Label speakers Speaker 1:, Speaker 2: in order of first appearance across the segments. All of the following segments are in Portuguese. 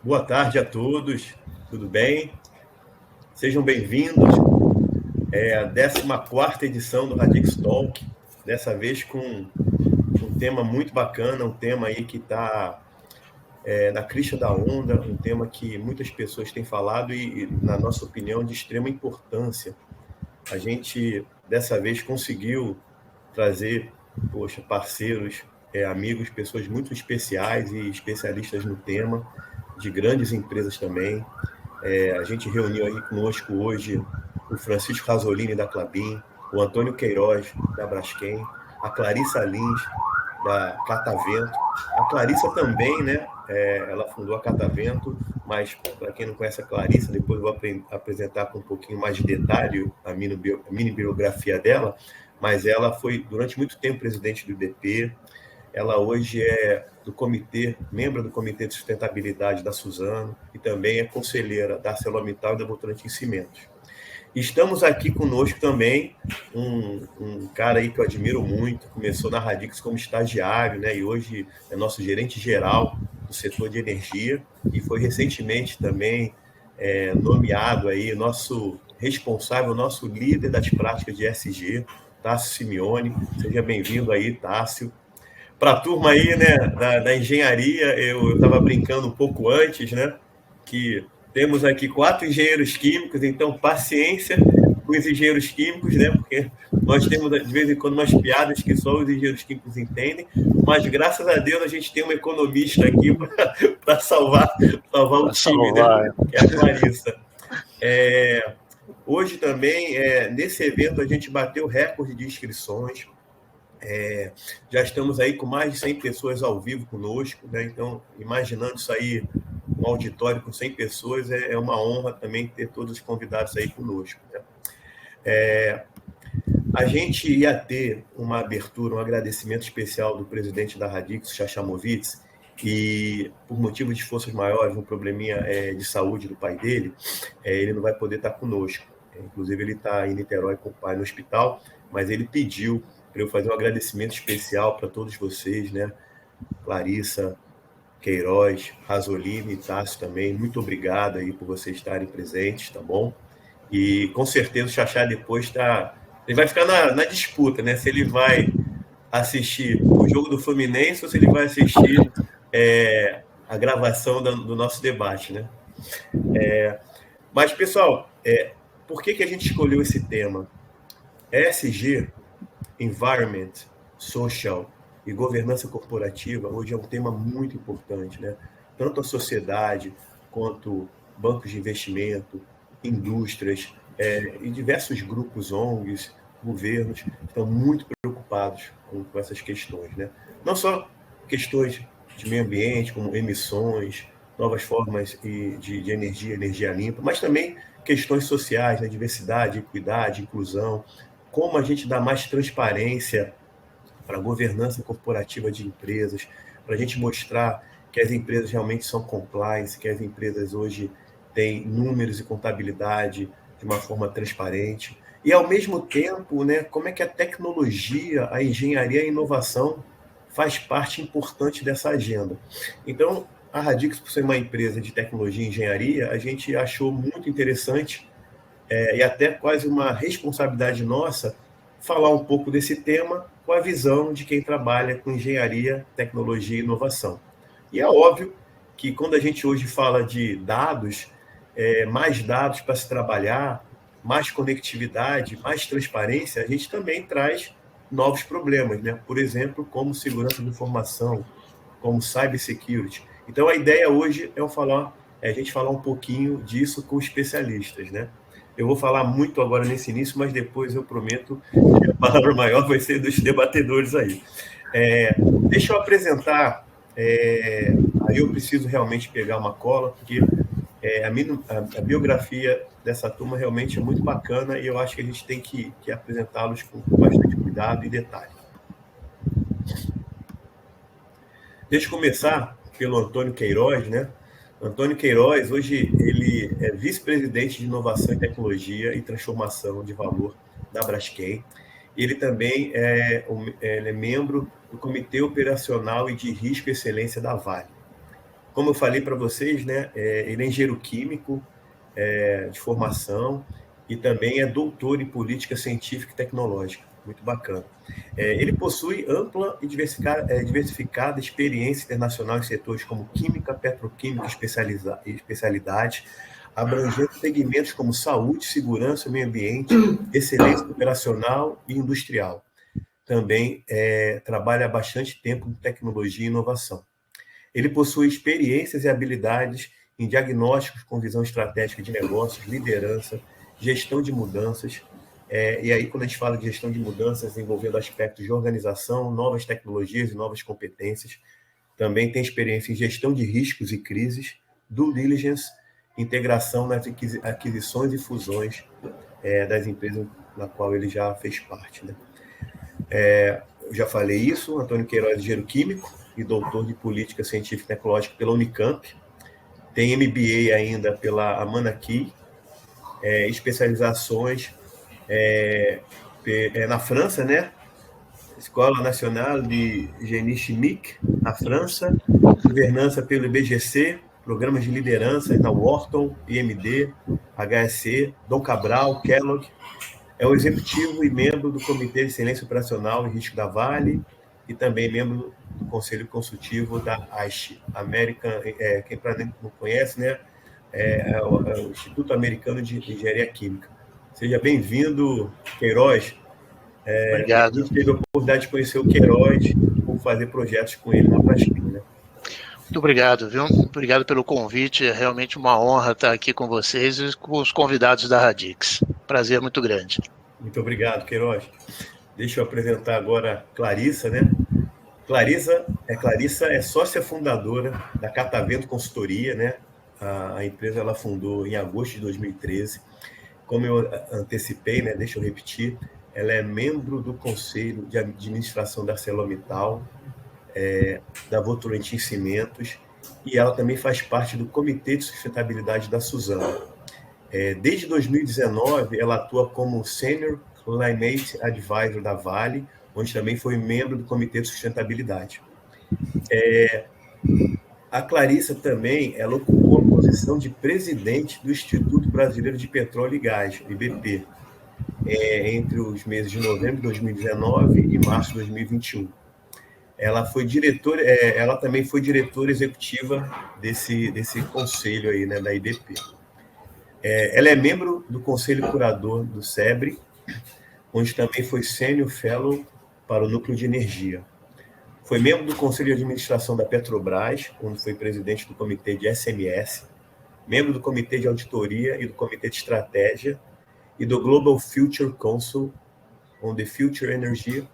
Speaker 1: Boa tarde a todos, tudo bem? Sejam bem-vindos. É a 14ª edição do Radix Talk, dessa vez com um tema muito bacana, um tema aí que está na crista da onda, um tema que muitas pessoas têm falado e, na nossa opinião, de extrema importância. A gente, dessa vez, conseguiu trazer, parceiros, amigos, pessoas muito especiais e especialistas no tema, de grandes empresas também. A gente reuniu aí conosco hoje o Francisco Rasolini, da Klabin, o Antônio Queiroz, da Braskem, a Clarissa Lins, da Catavento. A Clarissa também, né? Ela fundou a Catavento, mas para quem não conhece a Clarissa, depois eu vou apresentar com um pouquinho mais de detalhe a mini biografia dela, mas ela foi durante muito tempo presidente do IDP. Ela hoje é membro do Comitê de Sustentabilidade da Suzano e também é conselheira da ArcelorMittal e da Votorantim Cimentos. Estamos aqui conosco também um cara aí que eu admiro muito, começou na Radix como estagiário, né, e hoje é nosso gerente geral do setor de energia e foi recentemente também nomeado aí nosso responsável, nosso líder das práticas de ESG, Tássio Simeone. Seja bem-vindo aí, Tássio. Para a turma aí, né, da engenharia, eu estava brincando um pouco antes, né, que temos aqui 4 engenheiros químicos, então paciência com os engenheiros químicos, né, porque nós temos de vez em quando umas piadas que só os engenheiros químicos entendem, mas graças a Deus a gente tem uma economista aqui para salvar o time, né, que é a Clarissa. Hoje também, nesse evento, a gente bateu recorde de inscrições. Já estamos aí com mais de 100 pessoas ao vivo conosco, né? Então, imaginando isso aí, um auditório com 100 pessoas, é uma honra também ter todos os convidados aí conosco, né? A gente ia ter uma abertura, um agradecimento especial do presidente da Radix, Chachamovitz, e por motivo de forças maiores, um probleminha de saúde do pai dele, ele não vai poder estar conosco. Inclusive, ele está em Niterói com o pai no hospital, mas ele pediu para eu fazer um agradecimento especial para todos vocês, né? Clarissa, Queiroz, Rasolini e Tássio também. Muito obrigado aí por vocês estarem presentes, tá bom? E com certeza o Xaxá depois ele vai ficar na disputa, né? Se ele vai assistir o jogo do Fluminense ou se ele vai assistir a gravação do nosso debate, né? Mas, pessoal, por que a gente escolheu esse tema? ESG, Environment, Social e governança corporativa, hoje é um tema muito importante, né? Tanto a sociedade quanto bancos de investimento, indústrias e diversos grupos, ONGs, governos, estão muito preocupados com essas questões, né? Não só questões de meio ambiente, como emissões, novas formas de energia limpa, mas também questões sociais, né? Diversidade, equidade, inclusão, como a gente dá mais transparência para a governança corporativa de empresas, para a gente mostrar que as empresas realmente são compliance, que as empresas hoje têm números e contabilidade de uma forma transparente. E, ao mesmo tempo, né, como é que a tecnologia, a engenharia e a inovação faz parte importante dessa agenda. Então, a Radix, por ser uma empresa de tecnologia e engenharia, a gente achou muito interessante e até quase uma responsabilidade nossa falar um pouco desse tema com a visão de quem trabalha com engenharia, tecnologia e inovação. E é óbvio que quando a gente hoje fala de dados, mais dados para se trabalhar, mais conectividade, mais transparência, a gente também traz novos problemas, né? Por exemplo, como segurança da informação, como cybersecurity. Então, a ideia hoje é a gente falar um pouquinho disso com especialistas, né? Eu vou falar muito agora nesse início, mas depois eu prometo que a palavra maior vai ser dos debatedores aí. Deixa eu apresentar, aí eu preciso realmente pegar uma cola, porque a biografia dessa turma realmente é muito bacana e eu acho que a gente tem que apresentá-los com bastante cuidado e detalhe. Deixa eu começar pelo Antônio Queiroz, né? Antônio Queiroz, hoje, ele é vice-presidente de Inovação e Tecnologia e Transformação de Valor da Braskem. Ele também ele é membro do Comitê Operacional e de Risco e Excelência da Vale. como eu falei para vocês, né, ele é engenheiro químico de formação e também é doutor em política científica e tecnológica. Muito bacana. Ele possui ampla e diversificada experiência internacional em setores como química, petroquímica e especialidade, abrangendo segmentos como saúde, segurança, meio ambiente, excelência operacional e industrial. Também trabalha há bastante tempo com tecnologia e inovação. Ele possui experiências e habilidades em diagnósticos com visão estratégica de negócios, liderança, gestão de mudanças. E aí, quando a gente fala de gestão de mudanças, envolvendo aspectos de organização, novas tecnologias e novas competências. Também tem experiência em gestão de riscos e crises, due diligence, integração nas aquisições e fusões das empresas na qual ele já fez parte, né? Eu já falei isso, Antônio Queiroz, engenheiro químico e doutor de política científica e tecnológica pela Unicamp. Tem MBA ainda pela Amanaki, especializações na França, né? Escola Nacional de Génie Chimique, na França, governança pelo IBGC, programas de liderança na Wharton, IMD, HSE, Dom Cabral, Kellogg. É o executivo e membro do Comitê de Excelência Operacional e Risco da Vale e também membro do Conselho Consultivo da AISH, American, quem para não conhece, né, é o Instituto Americano de Engenharia Química. Seja bem-vindo, Queiroz.
Speaker 2: Obrigado.
Speaker 1: A gente teve a oportunidade de conhecer o Queiroz por fazer projetos com ele na Braskem, né?
Speaker 2: Muito obrigado, viu? Obrigado pelo convite. É realmente uma honra estar aqui com vocês e com os convidados da Radix. Prazer muito grande.
Speaker 1: Muito obrigado, Queiroz. Deixa eu apresentar agora a Clarissa, né? Clarissa é sócia fundadora da Catavento Consultoria, né? A empresa ela fundou em agosto de 2013. Como eu antecipei, né? Deixa eu repetir, ela é membro do Conselho de Administração da ArcelorMittal, da Votorantim Cimentos, e ela também faz parte do Comitê de Sustentabilidade da Suzano. Desde 2019, ela atua como Senior Climate Advisor da Vale, onde também foi membro do Comitê de Sustentabilidade. A Clarissa também, ela ocupou a posição de presidente do Instituto Brasileiro de Petróleo e Gás, IBP, entre os meses de novembro de 2019 e março de 2021. Ela também foi diretora executiva desse conselho aí, né, da IBP. Ela é membro do Conselho Curador do SEBRE, onde também foi Senior Fellow para o Núcleo de Energia. Foi membro do Conselho de Administração da Petrobras, onde foi presidente do Comitê de SMS, membro do Comitê de Auditoria e do Comitê de Estratégia, e do Global Future Council on the Future Energy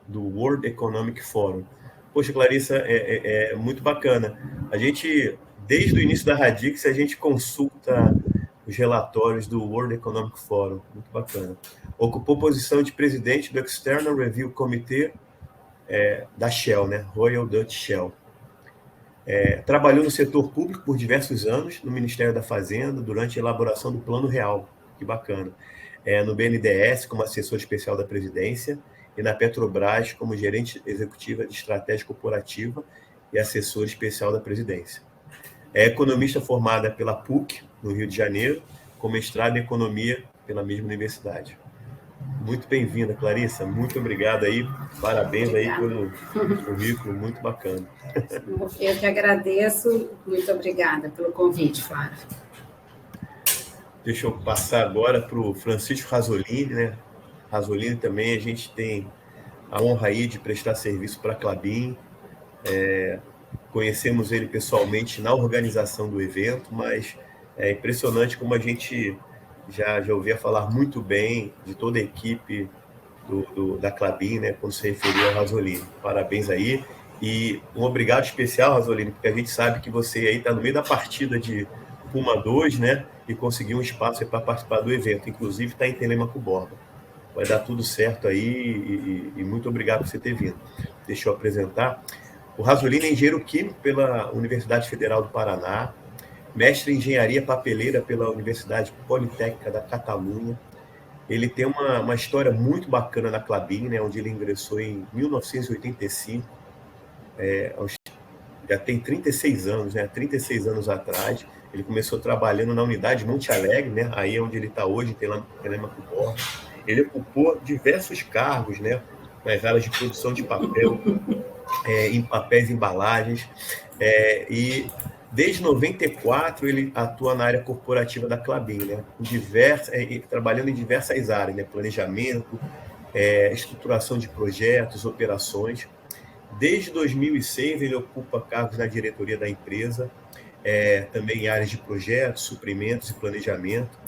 Speaker 1: do World Economic Forum. Poxa, Clarissa, é muito bacana. A gente, desde o início da Radix, a gente consulta os relatórios do World Economic Forum. Muito bacana. Ocupou posição de presidente do External Review Committee da Shell, né? Royal Dutch Shell. Trabalhou no setor público por diversos anos, no Ministério da Fazenda, durante a elaboração do Plano Real. Que bacana. No BNDES, como assessor especial da presidência, e na Petrobras, como gerente executiva de estratégia corporativa e assessor especial da presidência. É economista formada pela PUC, no Rio de Janeiro, com mestrado em economia pela mesma universidade. Muito bem-vinda, Clarissa. Muito obrigado aí. Parabéns aí pelo currículo, muito bacana.
Speaker 3: Eu que agradeço. Muito obrigada pelo convite, Flávio.
Speaker 1: Deixa eu passar agora para o Francisco Rasolini, né? Rasolini também, a gente tem a honra aí de prestar serviço para a Klabin. Conhecemos ele pessoalmente na organização do evento, mas é impressionante como a gente já ouvia falar muito bem de toda a equipe da Klabin, né, quando se referia ao Rasolini. Parabéns aí. E um obrigado especial, Rasolini, porque a gente sabe que você aí está no meio da partida de Puma 2, né, e conseguiu um espaço para participar do evento. Inclusive está em Telêmaco Borba. Vai dar tudo certo aí e muito obrigado por você ter vindo. Deixa eu apresentar. O Rasolini é engenheiro químico pela Universidade Federal do Paraná, mestre em engenharia papeleira pela Universidade Politécnica da Catalunha. Ele tem uma história muito bacana na Klabin, né, onde ele ingressou em 1985, já tem 36 anos, né? 36 anos atrás, ele começou trabalhando na unidade Monte Alegre, né? Aí é onde ele está hoje, tem lá no Telêmaco Borges. Ele ocupou diversos cargos, né? Nas áreas de produção de papel, em papéis e embalagens, e desde 94 ele atua na área corporativa da Klabin, né? Trabalhando em diversas áreas, né? Planejamento, estruturação de projetos, operações. Desde 2006 ele ocupa cargos na diretoria da empresa, também em áreas de projetos, suprimentos e planejamento.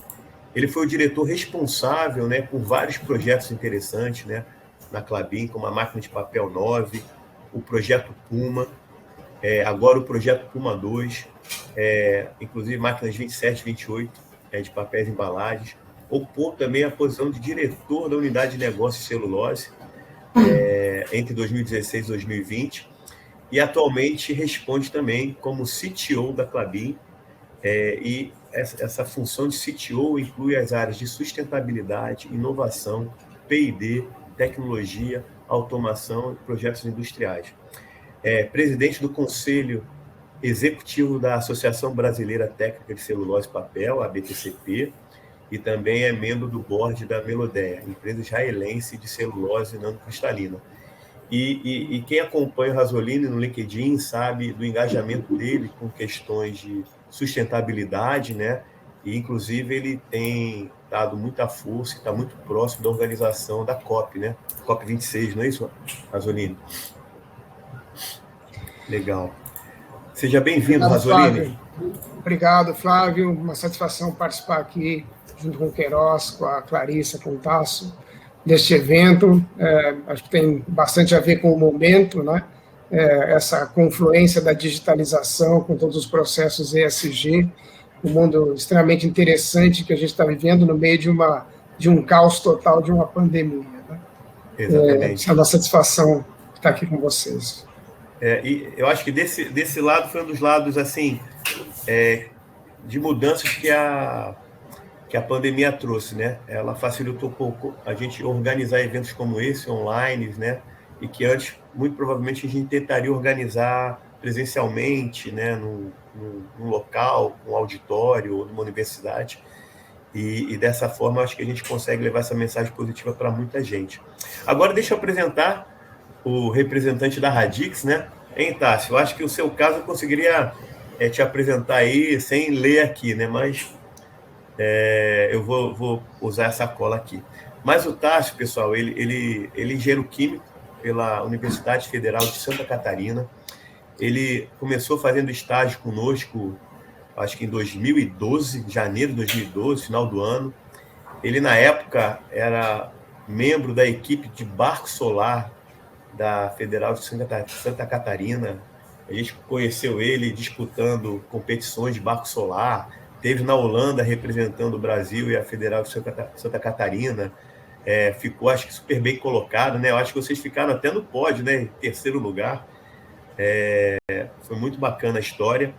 Speaker 1: Ele foi o diretor responsável, né, por vários projetos interessantes, né, na Klabin, como a máquina de papel 9, o projeto Puma, agora o projeto Puma 2, inclusive máquinas 27 e 28 de papéis e embalagens. Ocupou também a posição de diretor da unidade de negócios de celulose entre 2016 e 2020, e atualmente responde também como CTO da Klabin, e essa função de CTO inclui as áreas de sustentabilidade, inovação, P&D, tecnologia, automação e projetos industriais. Presidente do Conselho Executivo da Associação Brasileira Técnica de Celulose e Papel, a BTCP, e também é membro do board da Melodeia, empresa israelense de celulose nanocristalina. E quem acompanha o Rasolini no LinkedIn sabe do engajamento dele com questões de sustentabilidade, né? E, inclusive, ele tem dado muita força e está muito próximo da organização da COP, né? COP 26, não é isso, Rasolini? Legal. Seja bem-vindo, Rasolini.
Speaker 4: Obrigado, Flávio. Uma satisfação participar aqui, junto com o Queiroz, com a Clarissa, com o Tasso, deste evento. Acho que tem bastante a ver com o momento, né? Essa confluência da digitalização com todos os processos ESG, um mundo extremamente interessante que a gente está vivendo no meio de um caos total, de uma pandemia. Né?
Speaker 1: Exatamente.
Speaker 4: É uma satisfação estar aqui com vocês.
Speaker 1: E eu acho que desse lado foi um dos lados assim de mudanças que a pandemia trouxe, né? Ela facilitou um pouco a gente organizar eventos como esse, online, né? E que antes, muito provavelmente, a gente tentaria organizar presencialmente, né? Num local, num auditório ou numa universidade. E dessa forma, acho que a gente consegue levar essa mensagem positiva para muita gente. Agora, deixa eu apresentar o representante da Radix, né? Hein, Tássio? Eu acho que o seu caso eu conseguiria te apresentar aí sem ler aqui, né? Mas eu vou usar essa cola aqui. Mas o Tássio, pessoal, ele é engenheiro químico pela Universidade Federal de Santa Catarina. Ele começou fazendo estágio conosco, acho que em 2012, janeiro de 2012, final do ano. Ele, na época, era membro da equipe de barco solar da Federal de Santa Catarina. A gente conheceu ele disputando competições de barco solar, esteve na Holanda representando o Brasil e a Federal de Santa Catarina, ficou, acho que, super bem colocado, né? Eu acho que vocês ficaram até no pódio, né? Em terceiro lugar. Foi muito bacana a história,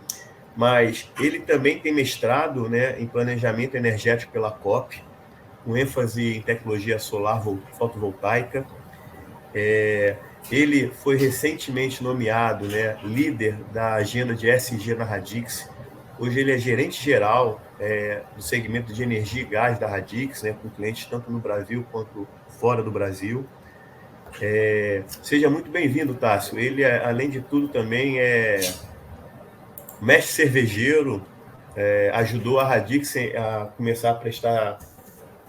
Speaker 1: mas ele também tem mestrado, né, em planejamento energético pela COP, com ênfase em tecnologia solar fotovoltaica. Ele foi recentemente nomeado, né, líder da agenda de ESG na Radix. Hoje ele é gerente geral do segmento de energia e gás da Radix, né, com clientes tanto no Brasil quanto fora do Brasil. Seja muito bem-vindo, Tássio. Ele, além de tudo, também é mestre cervejeiro, ajudou a Radix a começar a prestar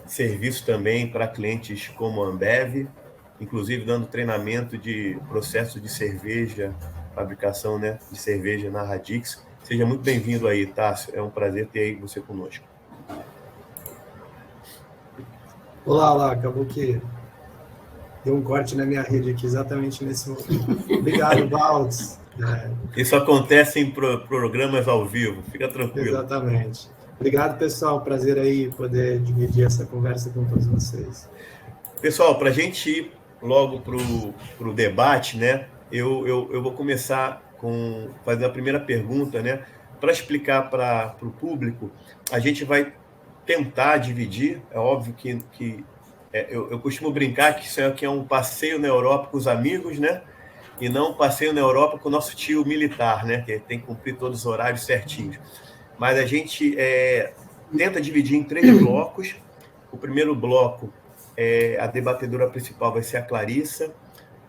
Speaker 1: serviço também para clientes como a Ambev, inclusive dando treinamento de processo de cerveja, fabricação, né, de cerveja na Radix. Seja muito bem-vindo aí, Tássio. É um prazer ter aí você conosco.
Speaker 5: Olá, acabou que deu um corte na minha rede aqui, exatamente nesse momento. Obrigado, Valdes.
Speaker 1: Isso acontece em programas ao vivo, fica tranquilo.
Speaker 5: Exatamente. Obrigado, pessoal. Prazer aí poder dividir essa conversa com todos vocês.
Speaker 1: Pessoal, para a gente ir logo para o debate, né? Eu vou começar fazer a primeira pergunta, né? Para explicar para o público, a gente vai tentar dividir. É óbvio que eu costumo brincar que isso aqui é um passeio na Europa com os amigos, né? e não passeio na Europa com o nosso tio militar, né? Que tem que cumprir todos os horários certinhos. Mas a gente tenta dividir em 3 blocos. O primeiro bloco, a debatedora principal vai ser a Clarissa,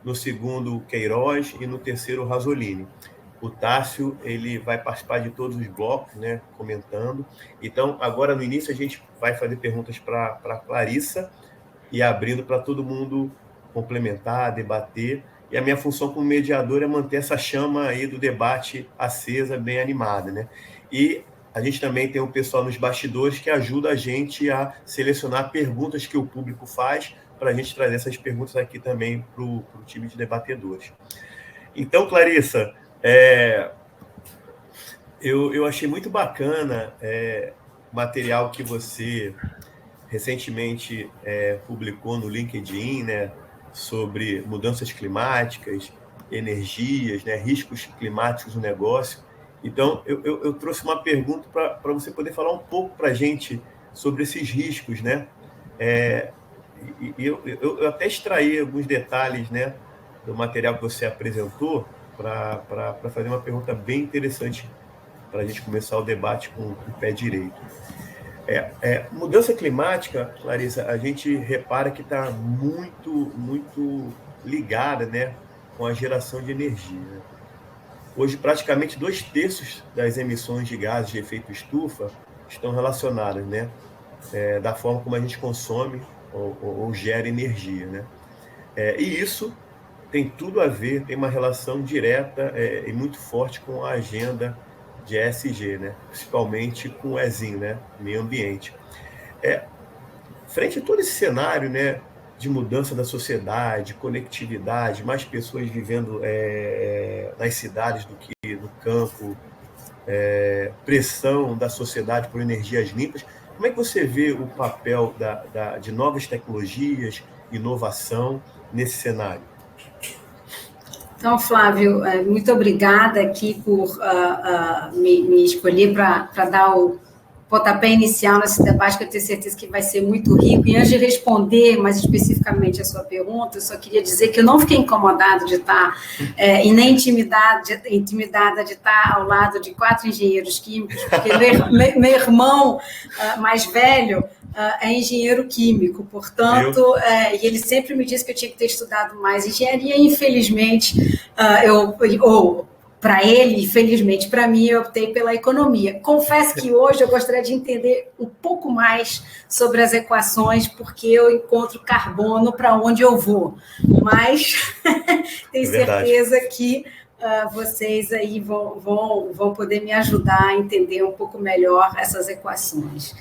Speaker 1: no segundo, o Queiroz, e no terceiro, o Rasolini. O Tássio, ele vai participar de todos os blocos, né, comentando. Então, agora no início, a gente vai fazer perguntas para a Clarissa e abrindo para todo mundo complementar, debater. E a minha função como mediador é manter essa chama aí do debate acesa, bem animada, né? E a gente também tem um pessoal nos bastidores que ajuda a gente a selecionar perguntas que o público faz para a gente trazer essas perguntas aqui também para o time de debatedores. Então, Clarissa, eu achei muito bacana o material que você recentemente publicou no LinkedIn, né, sobre mudanças climáticas, energias, né, riscos climáticos no negócio. Então, eu trouxe uma pergunta para você poder falar um pouco para a gente sobre esses riscos, né? Eu até extraí alguns detalhes, né, do material que você apresentou para fazer uma pergunta bem interessante para a gente começar o debate com o pé direito. Mudança climática, Clarissa, a gente repara que está muito, muito ligada, né, com a geração de energia, né? Hoje, praticamente 2/3 das emissões de gases de efeito estufa estão relacionadas, né, da forma como a gente consome ou gera energia, né? E isso tem tudo a ver, tem uma relação direta e muito forte com a agenda de ESG, né? Principalmente com o ESG, né? Meio ambiente. Frente a todo esse cenário, né, de mudança da sociedade, conectividade, mais pessoas vivendo nas cidades do que no campo, pressão da sociedade por energias limpas, como é que você vê o papel de novas tecnologias, inovação nesse cenário?
Speaker 3: Então, Flávio, muito obrigada aqui por me escolher para dar o pontapé inicial nesse debate, que eu tenho certeza que vai ser muito rico. E antes de responder mais especificamente a sua pergunta, eu só queria dizer que eu não fiquei incomodada de estar, e nem intimidada de estar ao lado de 4 engenheiros químicos, porque meu irmão mais velho é engenheiro químico, portanto, e ele sempre me disse que eu tinha que ter estudado mais engenharia, e infelizmente, para ele, infelizmente, para mim, eu optei pela economia. Confesso que hoje eu gostaria de entender um pouco mais sobre as equações, porque eu encontro carbono para onde eu vou. Mas tenho certeza que vocês aí vão poder me ajudar a entender um pouco melhor essas equações.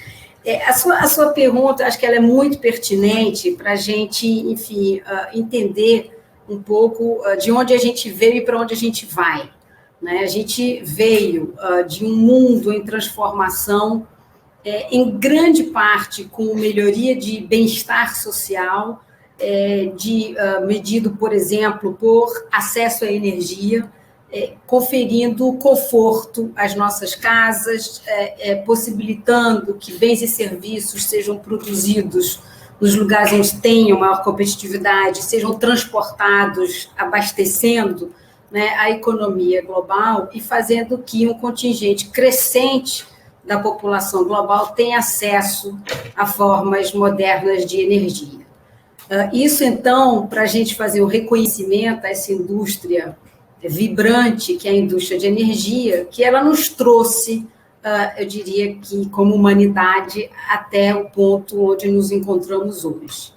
Speaker 3: A sua pergunta, acho que ela é muito pertinente para a gente, enfim, entender um pouco de onde a gente veio e para onde a gente vai. Né? A gente veio de um mundo em transformação, em grande parte com melhoria de bem-estar social, medido, por exemplo, por acesso à energia, conferindo conforto às nossas casas, possibilitando que bens e serviços sejam produzidos nos lugares onde tenham maior competitividade, sejam transportados, abastecendo, né, a economia global e fazendo que um contingente crescente da população global tenha acesso a formas modernas de energia. Isso, então, para a gente fazer o reconhecimento a essa indústria vibrante, que é a indústria de energia, que ela nos trouxe, eu diria que como humanidade, até o ponto onde nos encontramos hoje.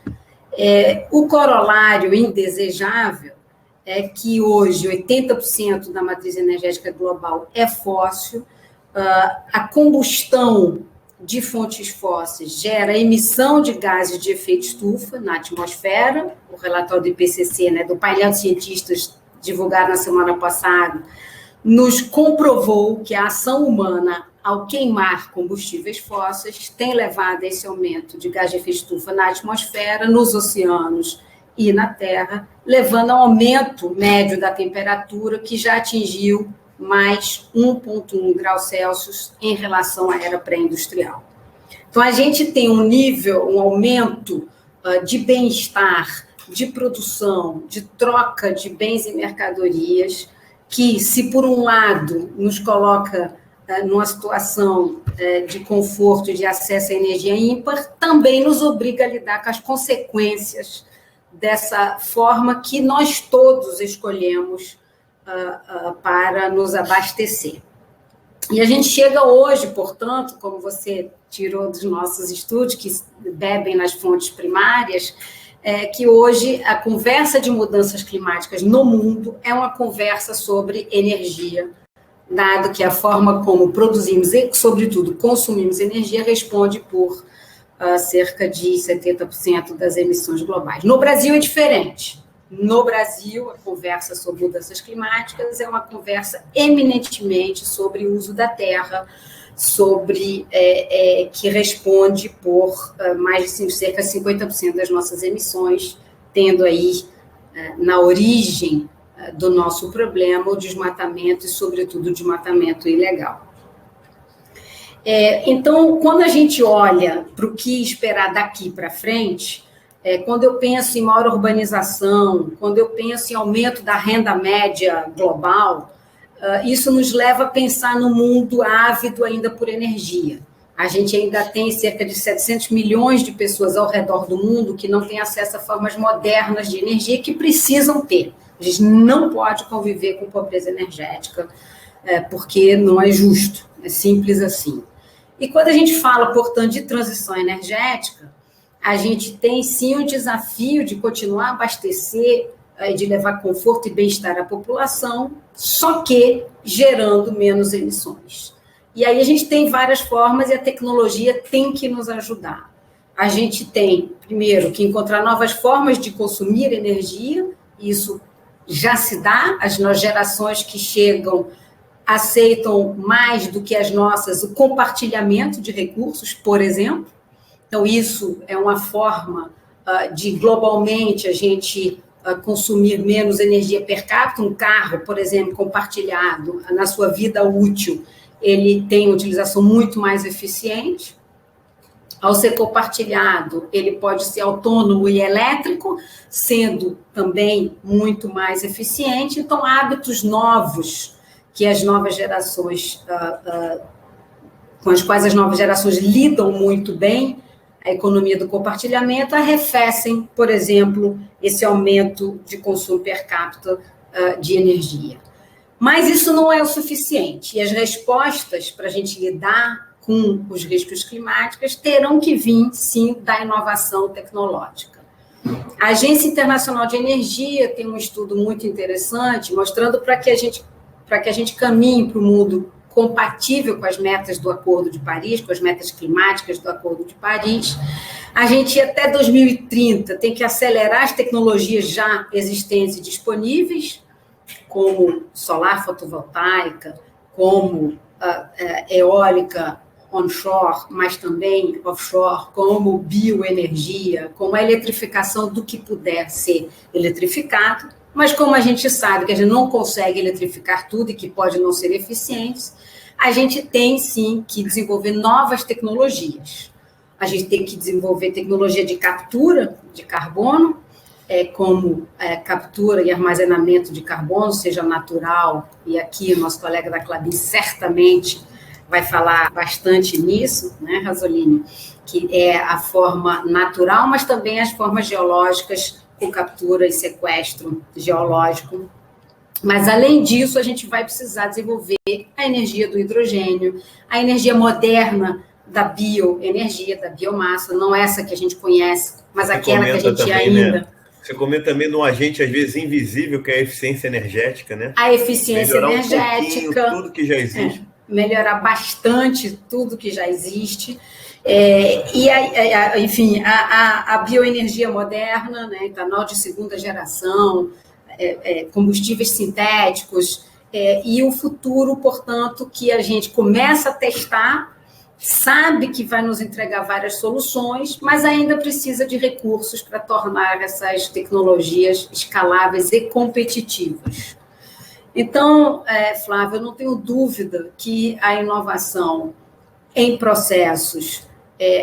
Speaker 3: O corolário indesejável é que hoje 80% da matriz energética global é fóssil, a combustão de fontes fósseis gera emissão de gases de efeito estufa na atmosfera, o relatório do IPCC, né, do painel de cientistas divulgado na semana passada, nos comprovou que a ação humana, ao queimar combustíveis fósseis, tem levado a esse aumento de gás de efeito estufa na atmosfera, nos oceanos e na Terra, levando ao aumento médio da temperatura, que já atingiu mais 1,1 graus Celsius em relação à era pré-industrial. Então, a gente tem um aumento de bem-estar de produção, de troca de bens e mercadorias, que, se por um lado nos coloca numa situação de conforto e de acesso à energia ímpar, também nos obriga a lidar com as consequências dessa forma que nós todos escolhemos para nos abastecer. E a gente chega hoje, portanto, como você tirou dos nossos estudos, que bebem nas fontes primárias, que hoje a conversa de mudanças climáticas no mundo é uma conversa sobre energia, dado que a forma como produzimos e, sobretudo, consumimos energia responde por cerca de 70% das emissões globais. No Brasil é diferente. No Brasil, a conversa sobre mudanças climáticas é uma conversa eminentemente sobre o uso da terra, sobre que responde por mais de cerca de 50% das nossas emissões, tendo aí na origem do nosso problema o desmatamento e, sobretudo, o desmatamento ilegal. Então, quando a gente olha para o que esperar daqui para frente, quando eu penso em maior urbanização, quando eu penso em aumento da renda média global, isso nos leva a pensar no mundo ávido ainda por energia. A gente ainda tem cerca de 700 milhões de pessoas ao redor do mundo que não têm acesso a formas modernas de energia que precisam ter. A gente não pode conviver com pobreza energética, porque não é justo, é simples assim. E quando a gente fala, portanto, de transição energética, a gente tem, sim, o desafio de continuar a abastecer, de levar conforto e bem-estar à população, só que gerando menos emissões. E aí a gente tem várias formas e a tecnologia tem que nos ajudar. A gente tem, primeiro, que encontrar novas formas de consumir energia, isso já se dá, as gerações que chegam aceitam mais do que as nossas o compartilhamento de recursos, por exemplo. Então, isso é uma forma de, globalmente, a gente consumir menos energia per capita. Um carro, por exemplo, compartilhado, na sua vida útil, ele tem uma utilização muito mais eficiente. Ao ser compartilhado, ele pode ser autônomo e elétrico, sendo também muito mais eficiente. Então, hábitos novos que as novas gerações, com as quais as novas gerações lidam muito bem, a economia do compartilhamento, arrefecem, por exemplo, esse aumento de consumo per capita de energia. Mas isso não é o suficiente, e as respostas para a gente lidar com os riscos climáticos terão que vir, sim, da inovação tecnológica. A Agência Internacional de Energia tem um estudo muito interessante, mostrando para que a gente caminhe para o mundo compatível com as metas do Acordo de Paris, com as metas climáticas do Acordo de Paris. A gente, até 2030, tem que acelerar as tecnologias já existentes e disponíveis, como solar fotovoltaica, como eólica onshore, mas também offshore, como bioenergia, como a eletrificação do que puder ser eletrificado. Mas como a gente sabe que a gente não consegue eletrificar tudo e que pode não ser eficiente, a gente tem, sim, que desenvolver novas tecnologias. A gente tem que desenvolver tecnologia de captura de carbono, como captura e armazenamento de carbono, seja natural, e aqui o nosso colega da Klabin certamente vai falar bastante nisso, né, Rasolini, que é a forma natural, mas também as formas geológicas com captura e sequestro geológico. Mas, além disso, a gente vai precisar desenvolver a energia do hidrogênio, a energia moderna da bioenergia, da biomassa, não essa que a gente conhece, mas aquela que a gente também, ainda...
Speaker 1: Né? Você comenta também de um agente, às vezes, invisível, que é a eficiência energética, né?
Speaker 3: A eficiência energética.
Speaker 1: Tudo que já existe.
Speaker 3: Melhorar bastante tudo que já existe. Enfim, a bioenergia moderna, né, etanol de segunda geração, combustíveis sintéticos, e o futuro, portanto, que a gente começa a testar, sabe que vai nos entregar várias soluções, mas ainda precisa de recursos para tornar essas tecnologias escaláveis e competitivas. Então, Flávio, eu não tenho dúvida que a inovação em processos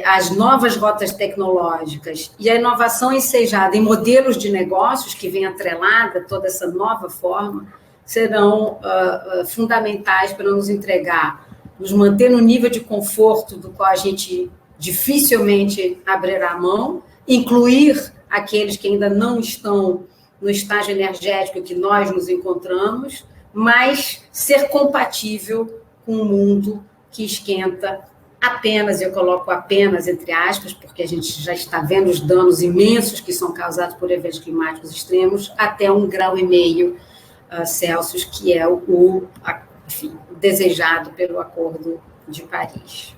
Speaker 3: as novas rotas tecnológicas e a inovação ensejada em modelos de negócios, que vem atrelada toda essa nova forma, serão fundamentais para nos entregar, nos manter no nível de conforto do qual a gente dificilmente abrirá mão, incluir aqueles que ainda não estão no estágio energético que nós nos encontramos, mas ser compatível com um mundo que esquenta apenas, eu coloco apenas entre aspas, porque a gente já está vendo os danos imensos que são causados por eventos climáticos extremos, até 1,5 graus Celsius, que é enfim, desejado pelo Acordo de Paris.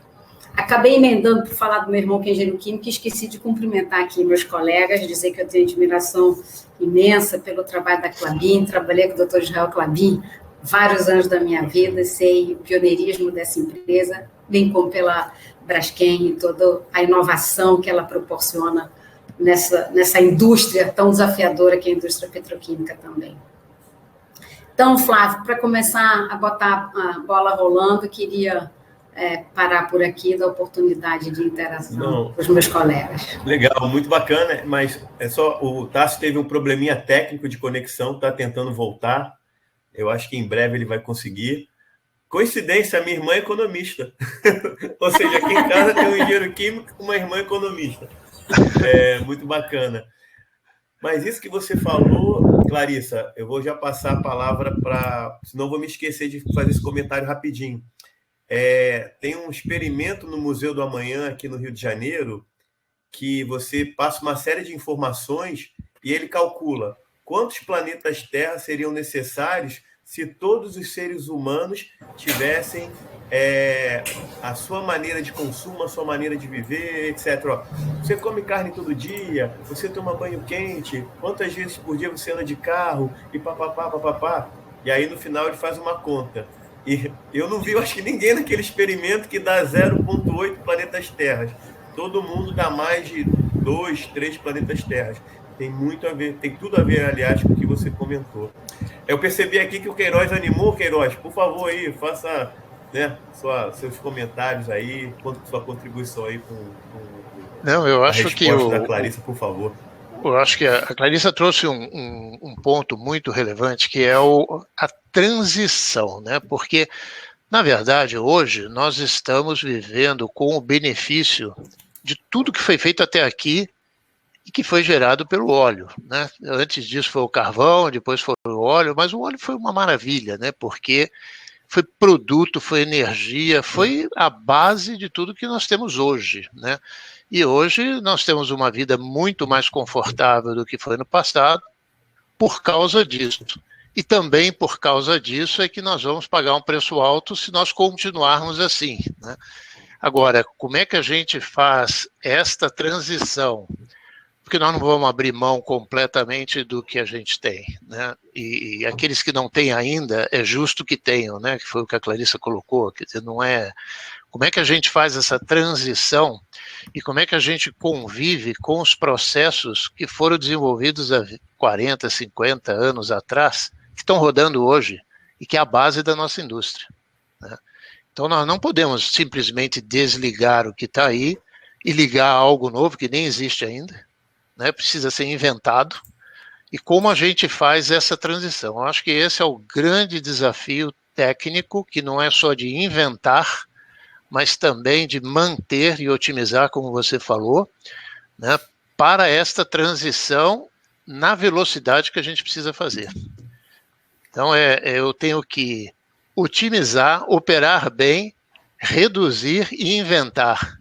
Speaker 3: Acabei emendando por falar do meu irmão que é engenheiro químico e esqueci de cumprimentar aqui meus colegas, dizer que eu tenho admiração imensa pelo trabalho da Klabin, trabalhei com o Dr. Israel Klabin vários anos da minha vida, sei o pioneirismo dessa empresa, bem como pela Braskem e toda a inovação que ela proporciona nessa indústria tão desafiadora que é a indústria petroquímica também. Então, Flávio, para começar a botar a bola rolando, eu queria parar por aqui, dar oportunidade de interação com os meus colegas.
Speaker 1: Legal, muito bacana, mas o Tássio teve um probleminha técnico de conexão, está tentando voltar, eu acho que em breve ele vai conseguir. Coincidência, minha irmã é economista, ou seja, aqui em casa tem um engenheiro químico com uma irmã economista, muito bacana. Mas isso que você falou, Clarissa, eu vou já passar a palavra senão eu vou me esquecer de fazer esse comentário rapidinho. Tem um experimento no Museu do Amanhã, aqui no Rio de Janeiro, que você passa uma série de informações e ele calcula quantos planetas Terra seriam necessários se todos os seres humanos tivessem a sua maneira de consumo, a sua maneira de viver, etc. Você come carne todo dia, você toma banho quente, quantas vezes por dia você anda de carro, e papapá. E aí, no final, ele faz uma conta. E eu não vi, eu acho que ninguém naquele experimento que dá 0,8 planetas Terras. Todo mundo dá mais de 2, 3 planetas Terras. Tem muito a ver, tem tudo a ver, aliás, com o que você comentou. Eu percebi aqui que o Queiroz animou. Queiroz, por favor, aí, faça seus comentários aí, sua contribuição aí com
Speaker 2: eu acho que
Speaker 1: da Clarissa, por favor.
Speaker 2: Eu acho que a Clarissa trouxe um ponto muito relevante, que é a transição, né? Porque, na verdade, hoje nós estamos vivendo com o benefício de tudo que foi feito até aqui e que foi gerado pelo óleo, né? Antes disso foi o carvão, depois foi o óleo, mas o óleo foi uma maravilha, né? Porque foi produto, foi energia, foi a base de tudo que nós temos hoje, né? E hoje nós temos uma vida muito mais confortável do que foi no passado por causa disso. E também por causa disso é que nós vamos pagar um preço alto se nós continuarmos assim, né? Agora, como é que a gente faz esta transição? Porque nós não vamos abrir mão completamente do que a gente tem, né? E aqueles que não têm ainda, é justo que tenham, né? Que foi o que a Clarissa colocou, quer dizer, não é... Como é que a gente faz essa transição e como é que a gente convive com os processos que foram desenvolvidos há 40, 50 anos atrás, que estão rodando hoje e que é a base da nossa indústria, né? Então nós não podemos simplesmente desligar o que está aí e ligar a algo novo que nem existe ainda, né? Precisa ser inventado. E como a gente faz essa transição? Eu acho que esse é o grande desafio técnico, que não é só de inventar, mas também de manter e otimizar, como você falou, né, para esta transição na velocidade que a gente precisa fazer. Então, eu tenho que otimizar, operar bem, reduzir e inventar,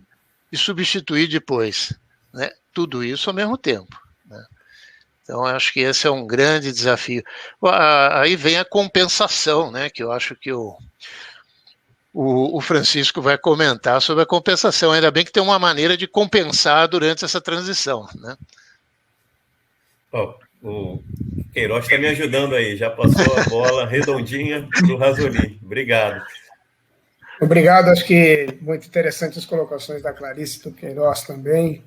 Speaker 2: e substituir depois, né, tudo isso ao mesmo tempo, né? Então, eu acho que esse é um grande desafio. Aí vem a compensação, né, que eu acho que o Francisco vai comentar sobre a compensação. Ainda bem que tem uma maneira de compensar durante essa transição, né?
Speaker 1: O Queiroz está me ajudando aí, já passou a bola redondinha para o Rasolim. Obrigado.
Speaker 4: Obrigado, acho que muito interessantes as colocações da Clarissa e do Queiroz também.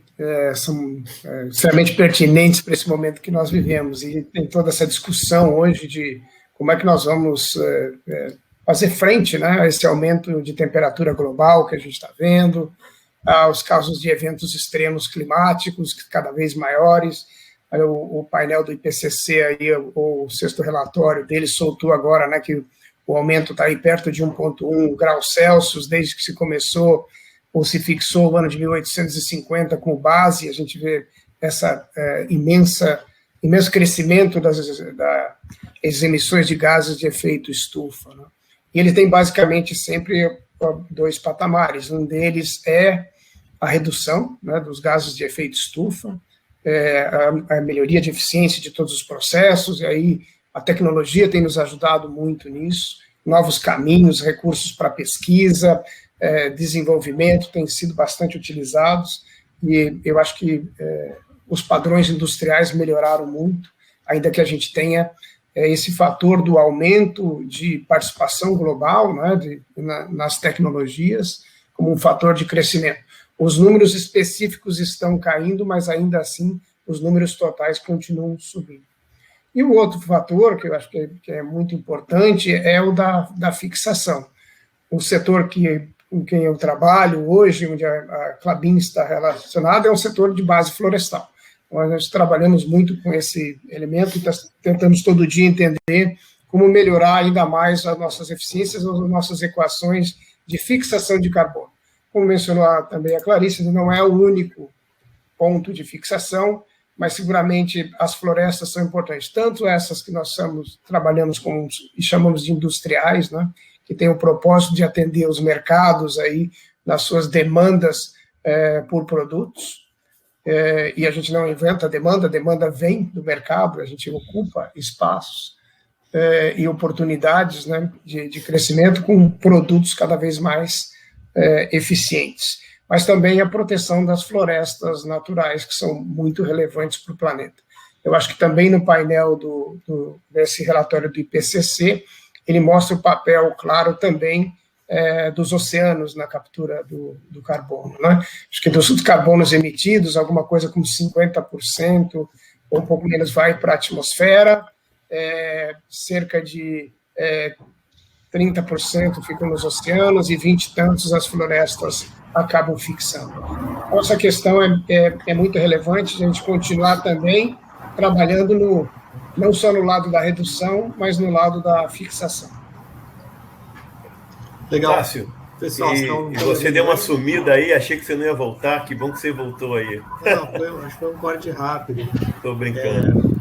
Speaker 4: São extremamente pertinentes para esse momento que nós vivemos. E tem toda essa discussão hoje de como é que nós vamos fazer frente, né, a esse aumento de temperatura global que a gente está vendo, aos casos de eventos extremos climáticos cada vez maiores. O painel do IPCC, aí, o sexto relatório dele soltou agora, né, que o aumento está aí perto de 1,1 graus Celsius, desde que se começou ou se fixou o ano de 1850 como base. A gente vê essa imenso crescimento das emissões de gases de efeito estufa, né? E ele tem basicamente sempre 2 patamares. Um deles é a redução, né, dos gases de efeito estufa, a melhoria de eficiência de todos os processos, e aí a tecnologia tem nos ajudado muito nisso, novos caminhos, recursos para pesquisa, desenvolvimento têm sido bastante utilizados, e eu acho que os padrões industriais melhoraram muito, ainda que a gente tenha esse fator do aumento de participação global, né, nas tecnologias, como um fator de crescimento. Os números específicos estão caindo, mas ainda assim os números totais continuam subindo. E o outro fator, que eu acho que é muito importante, é o da fixação. O setor com quem eu trabalho hoje, onde a Klabin está relacionada, é um setor de base florestal. Nós trabalhamos muito com esse elemento e tentamos todo dia entender como melhorar ainda mais as nossas eficiências, as nossas equações de fixação de carbono. Como mencionou também a Clarice, não é o único ponto de fixação, mas seguramente as florestas são importantes, tanto essas que nós trabalhamos com e chamamos de industriais, né, que têm o propósito de atender os mercados aí nas suas demandas por produtos, e a gente não inventa a demanda vem do mercado, a gente ocupa espaços e oportunidades, né, de crescimento com produtos cada vez mais eficientes, mas também a proteção das florestas naturais, que são muito relevantes para o planeta. Eu acho que também no painel desse relatório do IPCC, ele mostra o papel claro também dos oceanos na captura do carbono, né? Acho que dos carbonos emitidos, alguma coisa como 50%, ou um pouco menos, vai para a atmosfera, cerca de 30% ficam nos oceanos e 20 e tantos as florestas acabam fixando. Então, essa questão é muito relevante, a gente continuar também trabalhando não só no lado da redução, mas no lado da fixação.
Speaker 1: Legal. Cássio, pessoal, e você deu uma sumida aí, achei que você não ia voltar, que bom que você voltou aí.
Speaker 5: Não, acho que foi um corte rápido.
Speaker 1: Estou brincando.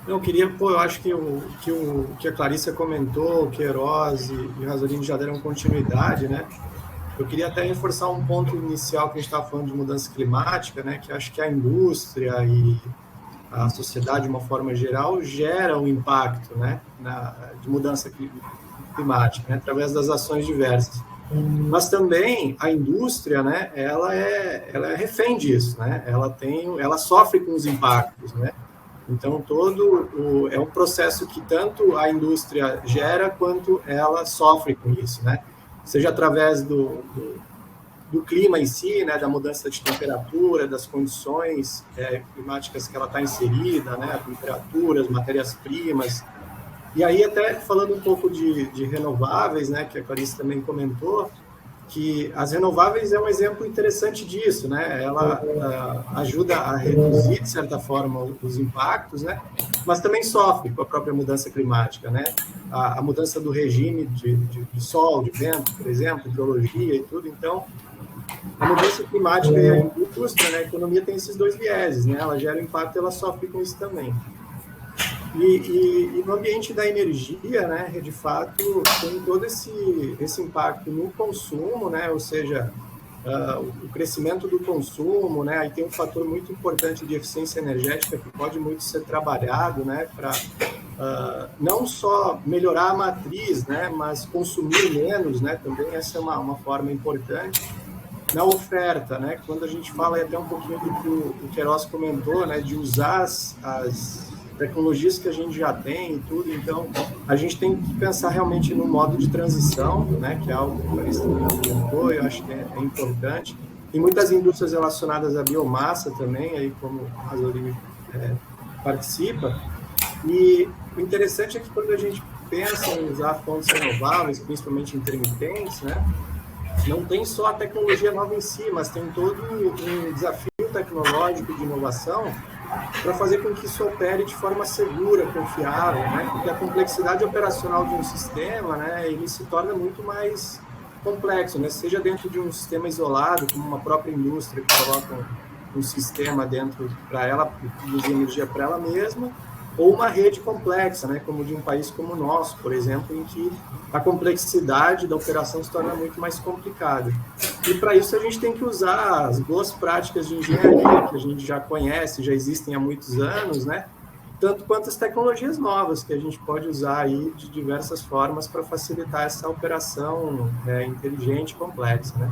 Speaker 5: Eu acho que o que a Clarissa comentou, o Queiroz e o Rasolini já deram continuidade, né? Eu queria até reforçar um ponto inicial que a gente estava falando de mudança climática, né? Que acho que a indústria e a sociedade, de uma forma geral, gera um impacto, né? De mudança climática, né? Através das ações diversas. Mas também a indústria, né? Ela é refém disso, né? Ela sofre com os impactos, né? Então, é um processo que tanto a indústria gera quanto ela sofre com isso, né? Seja através do clima em si, né? Da mudança de temperatura, das condições climáticas que ela está inserida, né? A temperatura, as matérias-primas. E aí, até falando um pouco de renováveis, né? Que a Clarice também comentou, que as renováveis é um exemplo interessante disso, né? Ela ajuda a reduzir, de certa forma, os impactos, né? Mas também sofre com a própria mudança climática, né? A mudança do regime de sol, de vento, por exemplo, hidrologia e tudo. Então, a mudança climática e a indústria, né? A economia tem esses dois vieses, né? Ela gera impacto e ela sofre com isso também. E no ambiente da energia, né, de fato, tem todo esse impacto no consumo, né, ou seja, o crescimento do consumo, né, aí tem um fator muito importante de eficiência energética que pode muito ser trabalhado, né, para não só melhorar a matriz, né, mas consumir menos, né, também essa é uma forma importante. Na oferta, né, quando a gente fala até um pouquinho do que o Queiroz comentou, né, de usar as tecnologias que a gente já tem e tudo, então a gente tem que pensar realmente no modo de transição, né, que é algo que a Clarissa comentou, eu acho que é importante. Tem muitas indústrias relacionadas à biomassa também, aí como a Rasolini participa, e o interessante é que quando a gente pensa em usar fontes renováveis, principalmente intermitentes, né, não tem só a tecnologia nova em si, mas tem todo um desafio tecnológico de inovação para fazer com que isso opere de forma segura, confiável, né? Porque a complexidade operacional de um sistema, né, ele se torna muito mais complexo, né? Seja dentro de um sistema isolado, como uma própria indústria que coloca um sistema dentro para ela, produzir energia para ela mesma, ou uma rede complexa, né, como de um país como o nosso, por exemplo, em que a complexidade da operação se torna muito mais complicada. E para isso a gente tem que usar as boas práticas de engenharia, que a gente já conhece, já existem há muitos anos, né, tanto quanto as tecnologias novas, que a gente pode usar aí de diversas formas para facilitar essa operação inteligente e complexa, né.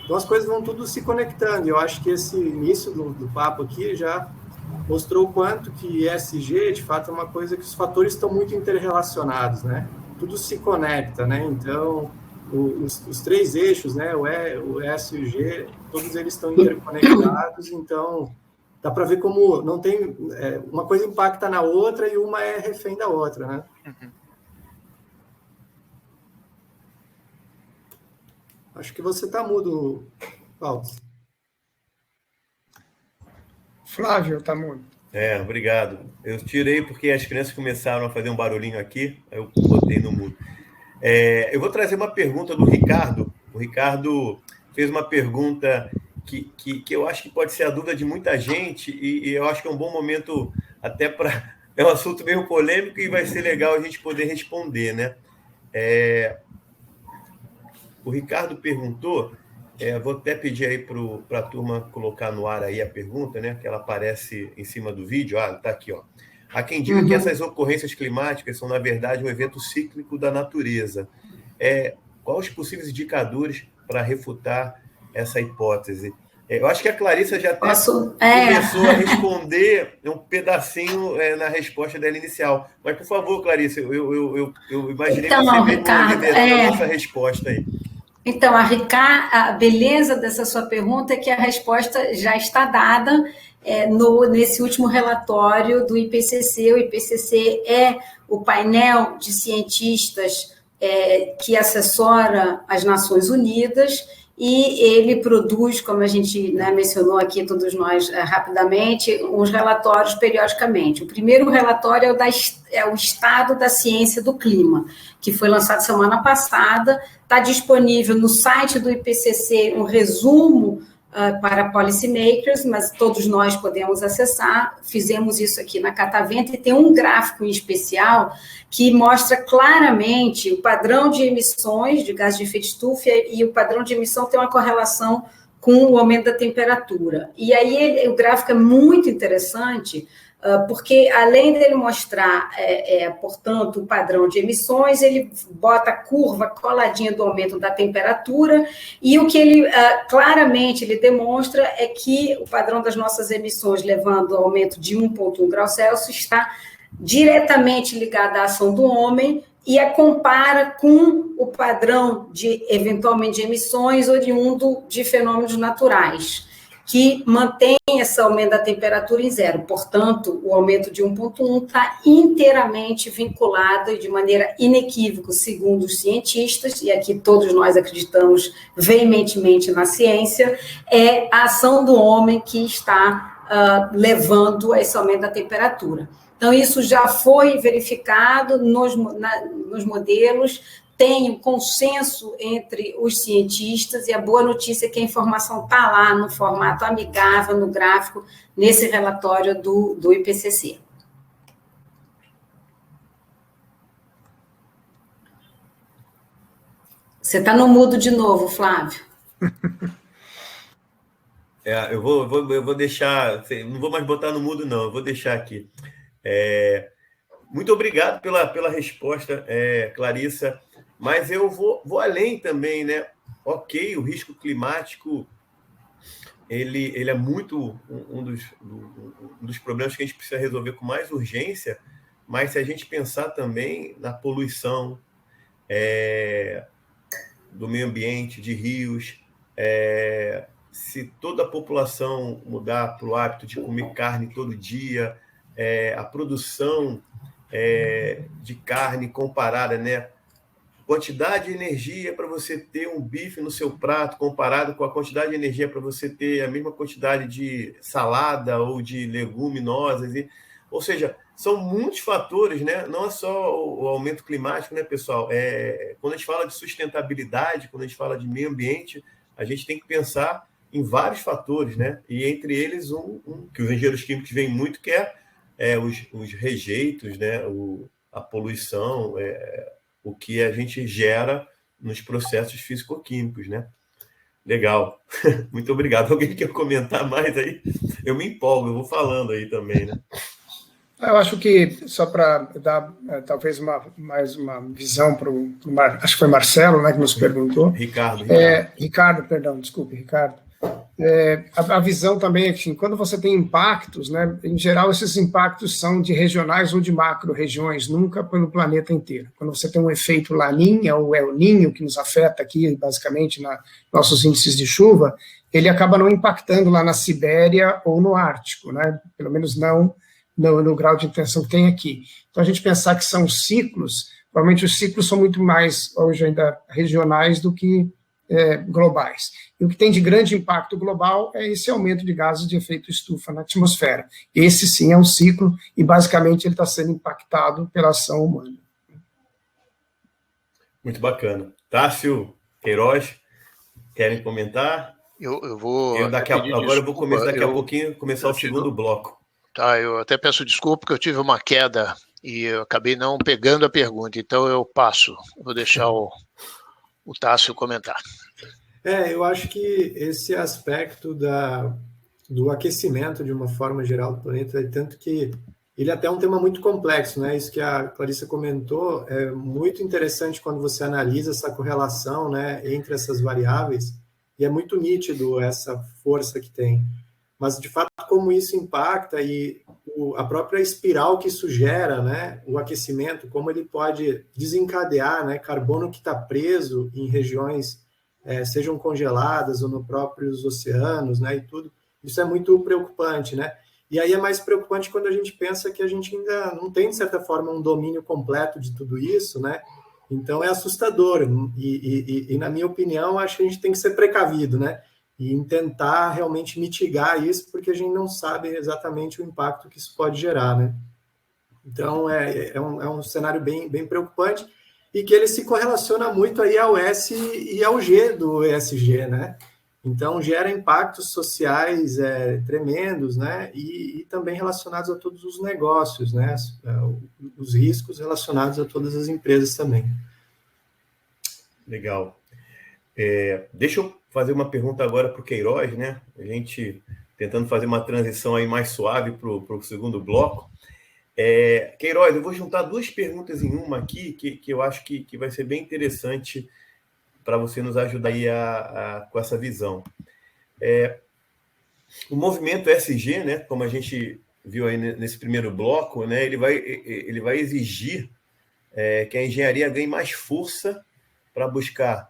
Speaker 5: Então as coisas vão tudo se conectando, e eu acho que esse início do papo aqui já mostrou o quanto que ESG, de fato, é uma coisa que os fatores estão muito interrelacionados, né? Tudo se conecta, né? Então, os três eixos, né? O S e o G, todos eles estão interconectados, então dá para ver como não tem... uma coisa impacta na outra e uma é refém da outra, né? Acho que você está mudo, Paulo.
Speaker 4: Flávio, está mudo.
Speaker 1: Obrigado. Eu tirei porque as crianças começaram a fazer um barulhinho aqui, aí eu botei no mudo. Eu vou trazer uma pergunta do Ricardo. O Ricardo fez uma pergunta que eu acho que pode ser a dúvida de muita gente, e eu acho que é um bom momento até para... É um assunto meio polêmico e vai ser legal a gente poder responder, né? O Ricardo perguntou... vou até pedir aí para a turma colocar no ar aí a pergunta, né? Que ela aparece em cima do vídeo. Está aqui, ó. Há quem diga que essas ocorrências climáticas são, na verdade, um evento cíclico da natureza. Quais os possíveis indicadores para refutar essa hipótese? Eu acho que a Clarissa já até começou a responder um pedacinho na resposta dela inicial. Mas, por favor, Clarissa, eu imaginei
Speaker 3: então,
Speaker 1: que você
Speaker 3: Ricardo,
Speaker 1: liderando a nossa resposta aí.
Speaker 3: Então, a beleza dessa sua pergunta é que a resposta já está dada nesse último relatório do IPCC. O IPCC é o painel de cientistas que assessora as Nações Unidas, e ele produz, como a gente mencionou aqui, todos nós, rapidamente, uns relatórios periodicamente. O primeiro relatório é o Estado da Ciência do Clima, que foi lançado semana passada. Está disponível no site do IPCC um resumo para policymakers, mas todos nós podemos acessar. Fizemos isso aqui na Catavento, e tem um gráfico em especial que mostra claramente o padrão de emissões de gases de efeito estufa, e o padrão de emissão tem uma correlação com o aumento da temperatura. E aí o gráfico é muito interessante, porque além dele mostrar, portanto, o padrão de emissões, ele bota a curva coladinha do aumento da temperatura, e o que ele claramente ele demonstra é que o padrão das nossas emissões, levando ao aumento de 1,1 graus Celsius, está diretamente ligado à ação do homem, e a compara com o padrão eventualmente, de emissões oriundo de fenômenos naturais, que mantém esse aumento da temperatura em zero. Portanto, o aumento de 1,1 está inteiramente vinculado e de maneira inequívoca, segundo os cientistas, e aqui todos nós acreditamos veementemente na ciência, é a ação do homem que está levando a esse aumento da temperatura. Então, isso já foi verificado nos modelos, tem um consenso entre os cientistas, e a boa notícia é que a informação está lá no formato amigável, no gráfico, nesse relatório do IPCC. Você está no mudo de novo, Flávio.
Speaker 1: Eu vou deixar, não vou mais botar no mudo, não, eu vou deixar aqui. Muito obrigado pela resposta, Clarissa, mas eu vou além também, né? Ok, o risco climático ele é muito um dos problemas que a gente precisa resolver com mais urgência, mas se a gente pensar também na poluição do meio ambiente, de rios, se toda a população mudar para o hábito de comer carne todo dia, a produção de carne comparada, né, quantidade de energia para você ter um bife no seu prato, comparado com a quantidade de energia para você ter a mesma quantidade de salada ou de leguminosas. Ou seja, são muitos fatores, né? Não é só o aumento climático, né, pessoal? Quando a gente fala de sustentabilidade, quando a gente fala de meio ambiente, a gente tem que pensar em vários fatores, né? E entre eles que os engenheiros químicos veem muito, que é os rejeitos, né? A poluição, o que a gente gera nos processos físico-químicos, né? Legal. Muito obrigado. Alguém quer comentar mais aí? Eu me empolgo, eu vou falando aí também, né?
Speaker 4: Eu acho que, só para dar talvez mais uma visão para o... Acho que foi Marcelo, né, que nos perguntou.
Speaker 1: Ricardo.
Speaker 4: Ricardo, perdão, desculpe, Ricardo. A visão também, assim, quando você tem impactos, né, em geral esses impactos são de regionais ou de macro-regiões, nunca pelo planeta inteiro. Quando você tem um efeito Laninha ou El Ninho, que nos afeta aqui, basicamente, nossos índices de chuva, ele acaba não impactando lá na Sibéria ou no Ártico, né, pelo menos não no grau de intenção que tem aqui. Então, a gente pensar que são ciclos, provavelmente os ciclos são muito mais, hoje ainda, regionais do que globais. E o que tem de grande impacto global é esse aumento de gases de efeito estufa na atmosfera. Esse, sim, é um ciclo, e, basicamente, ele está sendo impactado pela ação humana.
Speaker 1: Muito bacana. Tássio, Queiroz, querem comentar?
Speaker 2: Eu vou...
Speaker 1: Agora eu vou começar daqui a pouquinho, começar o segundo bloco.
Speaker 2: Tá, eu até peço desculpa porque eu tive uma queda e eu acabei não pegando a pergunta, então eu passo. Vou deixar o Tássio comentar.
Speaker 5: Eu acho que esse aspecto do aquecimento, de uma forma geral, do planeta, tanto que ele até é um tema muito complexo, né? Isso que a Clarissa comentou é muito interessante quando você analisa essa correlação, né, entre essas variáveis, e é muito nítido essa força que tem. Mas, de fato, como isso impacta e a própria espiral que isso gera, né, o aquecimento, como ele pode desencadear, né, carbono que está preso em regiões, sejam congeladas ou nos próprios oceanos, né, e tudo, isso é muito preocupante, né? E aí é mais preocupante quando a gente pensa que a gente ainda não tem, de certa forma, um domínio completo de tudo isso, né? Então é assustador e na minha opinião, acho que a gente tem que ser precavido, né? E tentar realmente mitigar isso, porque a gente não sabe exatamente o impacto que isso pode gerar, né? Então, é um cenário bem, bem preocupante e que ele se correlaciona muito aí ao S e ao G do ESG, né? Então, gera impactos sociais tremendos, né? E também relacionados a todos os negócios, né? Os riscos relacionados a todas as empresas também.
Speaker 1: Legal. Deixa eu fazer uma pergunta agora para o Queiroz, né? A gente tentando fazer uma transição aí mais suave para o segundo bloco. Queiroz, eu vou juntar duas perguntas em uma aqui, que eu acho que vai ser bem interessante para você nos ajudar aí com essa visão. O movimento ESG, né, como a gente viu aí nesse primeiro bloco, né, ele vai exigir que a engenharia ganhe mais força para buscar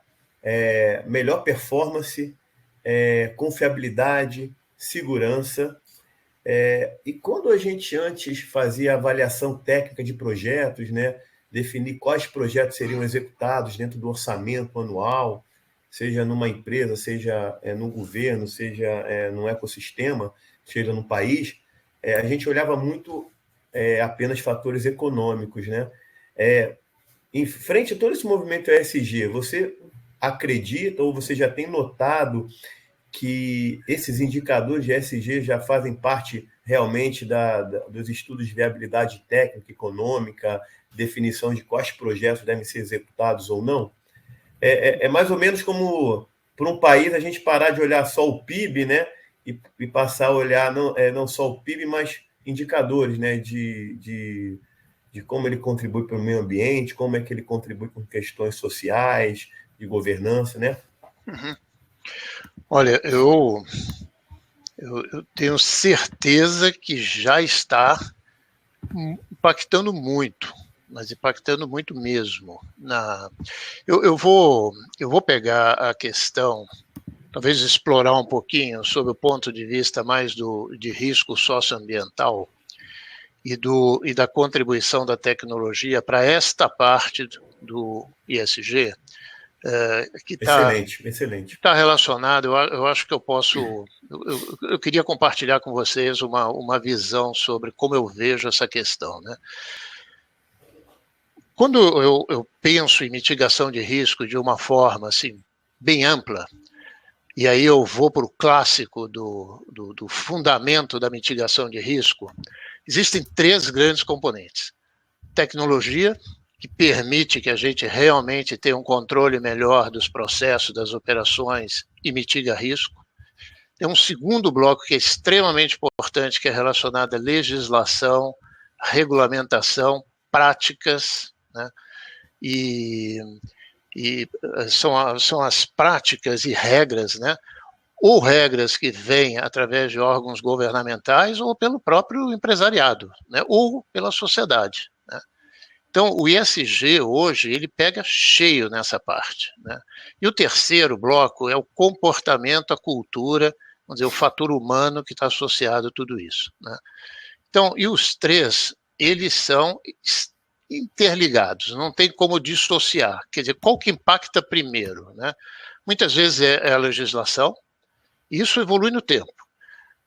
Speaker 1: melhor performance, confiabilidade, segurança. E quando a gente antes fazia avaliação técnica de projetos, né, definir quais projetos seriam executados dentro do orçamento anual, seja numa empresa, seja no governo, seja num ecossistema, seja no país, a gente olhava muito apenas fatores econômicos, né? Em frente a todo esse movimento ESG, você acredita ou você já tem notado que esses indicadores de ESG já fazem parte realmente dos estudos de viabilidade técnica, econômica, definição de quais projetos devem ser executados ou não? É mais ou menos como, para um país, a gente parar de olhar só o PIB, né, e passar a olhar não só o PIB, mas indicadores, né, de como ele contribui para o meio ambiente, como é que ele contribui com questões sociais, de governança, né?
Speaker 2: Uhum. Olha, eu tenho certeza que já está impactando muito, mas impactando muito mesmo. Eu vou pegar a questão, talvez explorar um pouquinho sob o ponto de vista mais de risco socioambiental e da contribuição da tecnologia para esta parte do ESG, que
Speaker 1: excelente.
Speaker 2: Está relacionado, eu acho que eu posso... Eu queria compartilhar com vocês uma visão sobre como eu vejo essa questão, né? Quando eu penso em mitigação de risco de uma forma assim, bem ampla, e aí eu vou para o clássico do fundamento da mitigação de risco, existem 3 grandes componentes. Tecnologia, que permite que a gente realmente tenha um controle melhor dos processos, das operações e mitiga risco. Tem um segundo bloco que é extremamente importante, que é relacionado à legislação, regulamentação, práticas, né? E são as práticas e regras, né? Ou regras que vêm através de órgãos governamentais ou pelo próprio empresariado, né? Ou pela sociedade, né? Então, o ESG hoje, ele pega cheio nessa parte, né? E o terceiro bloco é o comportamento, a cultura, vamos dizer, o fator humano que está associado a tudo isso, né? Então, e os 3, eles são interligados, não tem como dissociar. Quer dizer, qual que impacta primeiro, né? Muitas vezes é a legislação, e isso evolui no tempo.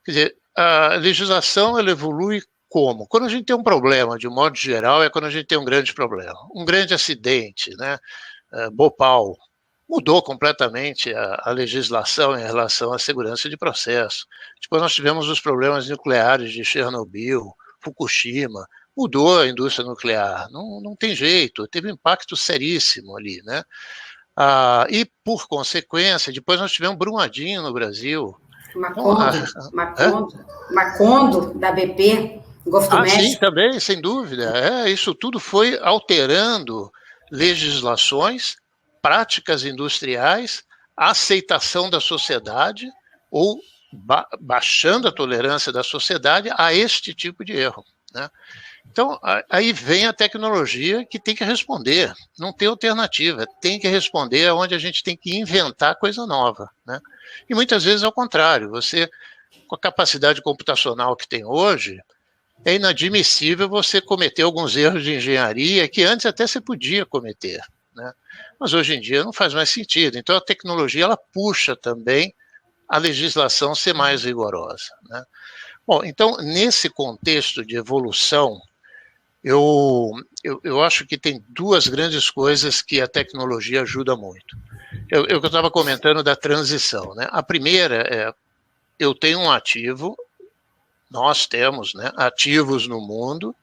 Speaker 2: Quer dizer, a legislação, ela evolui como? Quando a gente tem um problema, de um modo geral, é quando a gente tem um grande problema. Um grande acidente, né? Bhopal, mudou completamente a legislação em relação à segurança de processo. Depois nós tivemos os problemas nucleares de Chernobyl, Fukushima, mudou a indústria nuclear, não tem jeito, teve um impacto seríssimo ali, né? E, por consequência, depois nós tivemos Brumadinho no Brasil.
Speaker 3: Macondo, da BP, Golfo do México.
Speaker 2: Sim, também, sem dúvida. Isso tudo foi alterando legislações, práticas industriais, a aceitação da sociedade ou baixando a tolerância da sociedade a este tipo de erro, né? Então, aí vem a tecnologia que tem que responder, não tem alternativa, tem que responder onde a gente tem que inventar coisa nova, né? E muitas vezes é o contrário, você, com a capacidade computacional que tem hoje, é inadmissível você cometer alguns erros de engenharia que antes até você podia cometer, né? Mas hoje em dia não faz mais sentido. Então a tecnologia, ela puxa também a legislação ser mais rigorosa, né? Bom, então nesse contexto de evolução, eu acho que tem 2 grandes coisas que a tecnologia ajuda muito. Eu estava comentando da transição, né? A primeira é, eu tenho um ativo, nós temos, né, ativos no mundo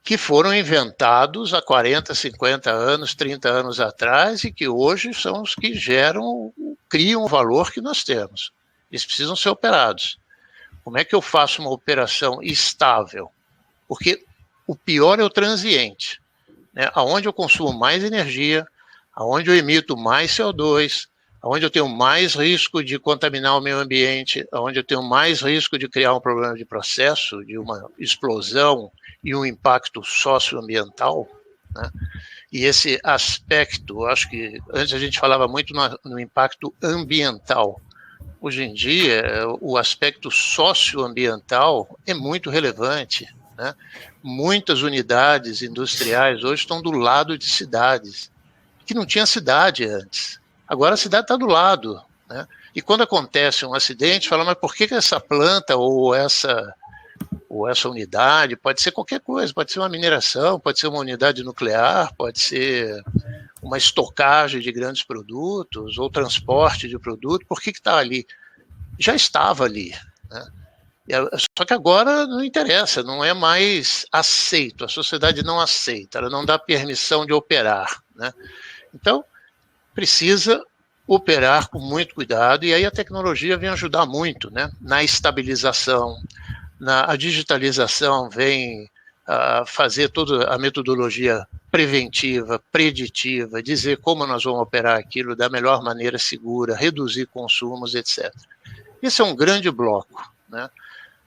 Speaker 2: que foram inventados há 40, 50 anos, 30 anos atrás e que hoje são os que criam o valor que nós temos. Eles precisam ser operados. Como é que eu faço uma operação estável? Porque o pior é o transiente, né? Aonde eu consumo mais energia, aonde eu emito mais CO2, aonde eu tenho mais risco de contaminar o meio ambiente, aonde eu tenho mais risco de criar um problema de processo, de uma explosão e um impacto socioambiental, né? E esse aspecto, acho que antes a gente falava muito no impacto ambiental. Hoje em dia, o aspecto socioambiental é muito relevante, né? Muitas unidades industriais hoje estão do lado de cidades, que não tinha cidade antes. Agora a cidade está do lado, né? E quando acontece um acidente, fala, mas por que essa planta ou essa unidade, pode ser qualquer coisa, pode ser uma mineração, pode ser uma unidade nuclear, pode ser uma estocagem de grandes produtos ou transporte de produto, por que está ali? Já estava ali, né? Só que agora não interessa, não é mais aceito, a sociedade não aceita, ela não dá permissão de operar, né? Então, precisa operar com muito cuidado, e aí a tecnologia vem ajudar muito, né? Na estabilização, a digitalização vem fazer toda a metodologia preventiva, preditiva, dizer como nós vamos operar aquilo da melhor maneira segura, reduzir consumos, etc. Esse é um grande bloco, né?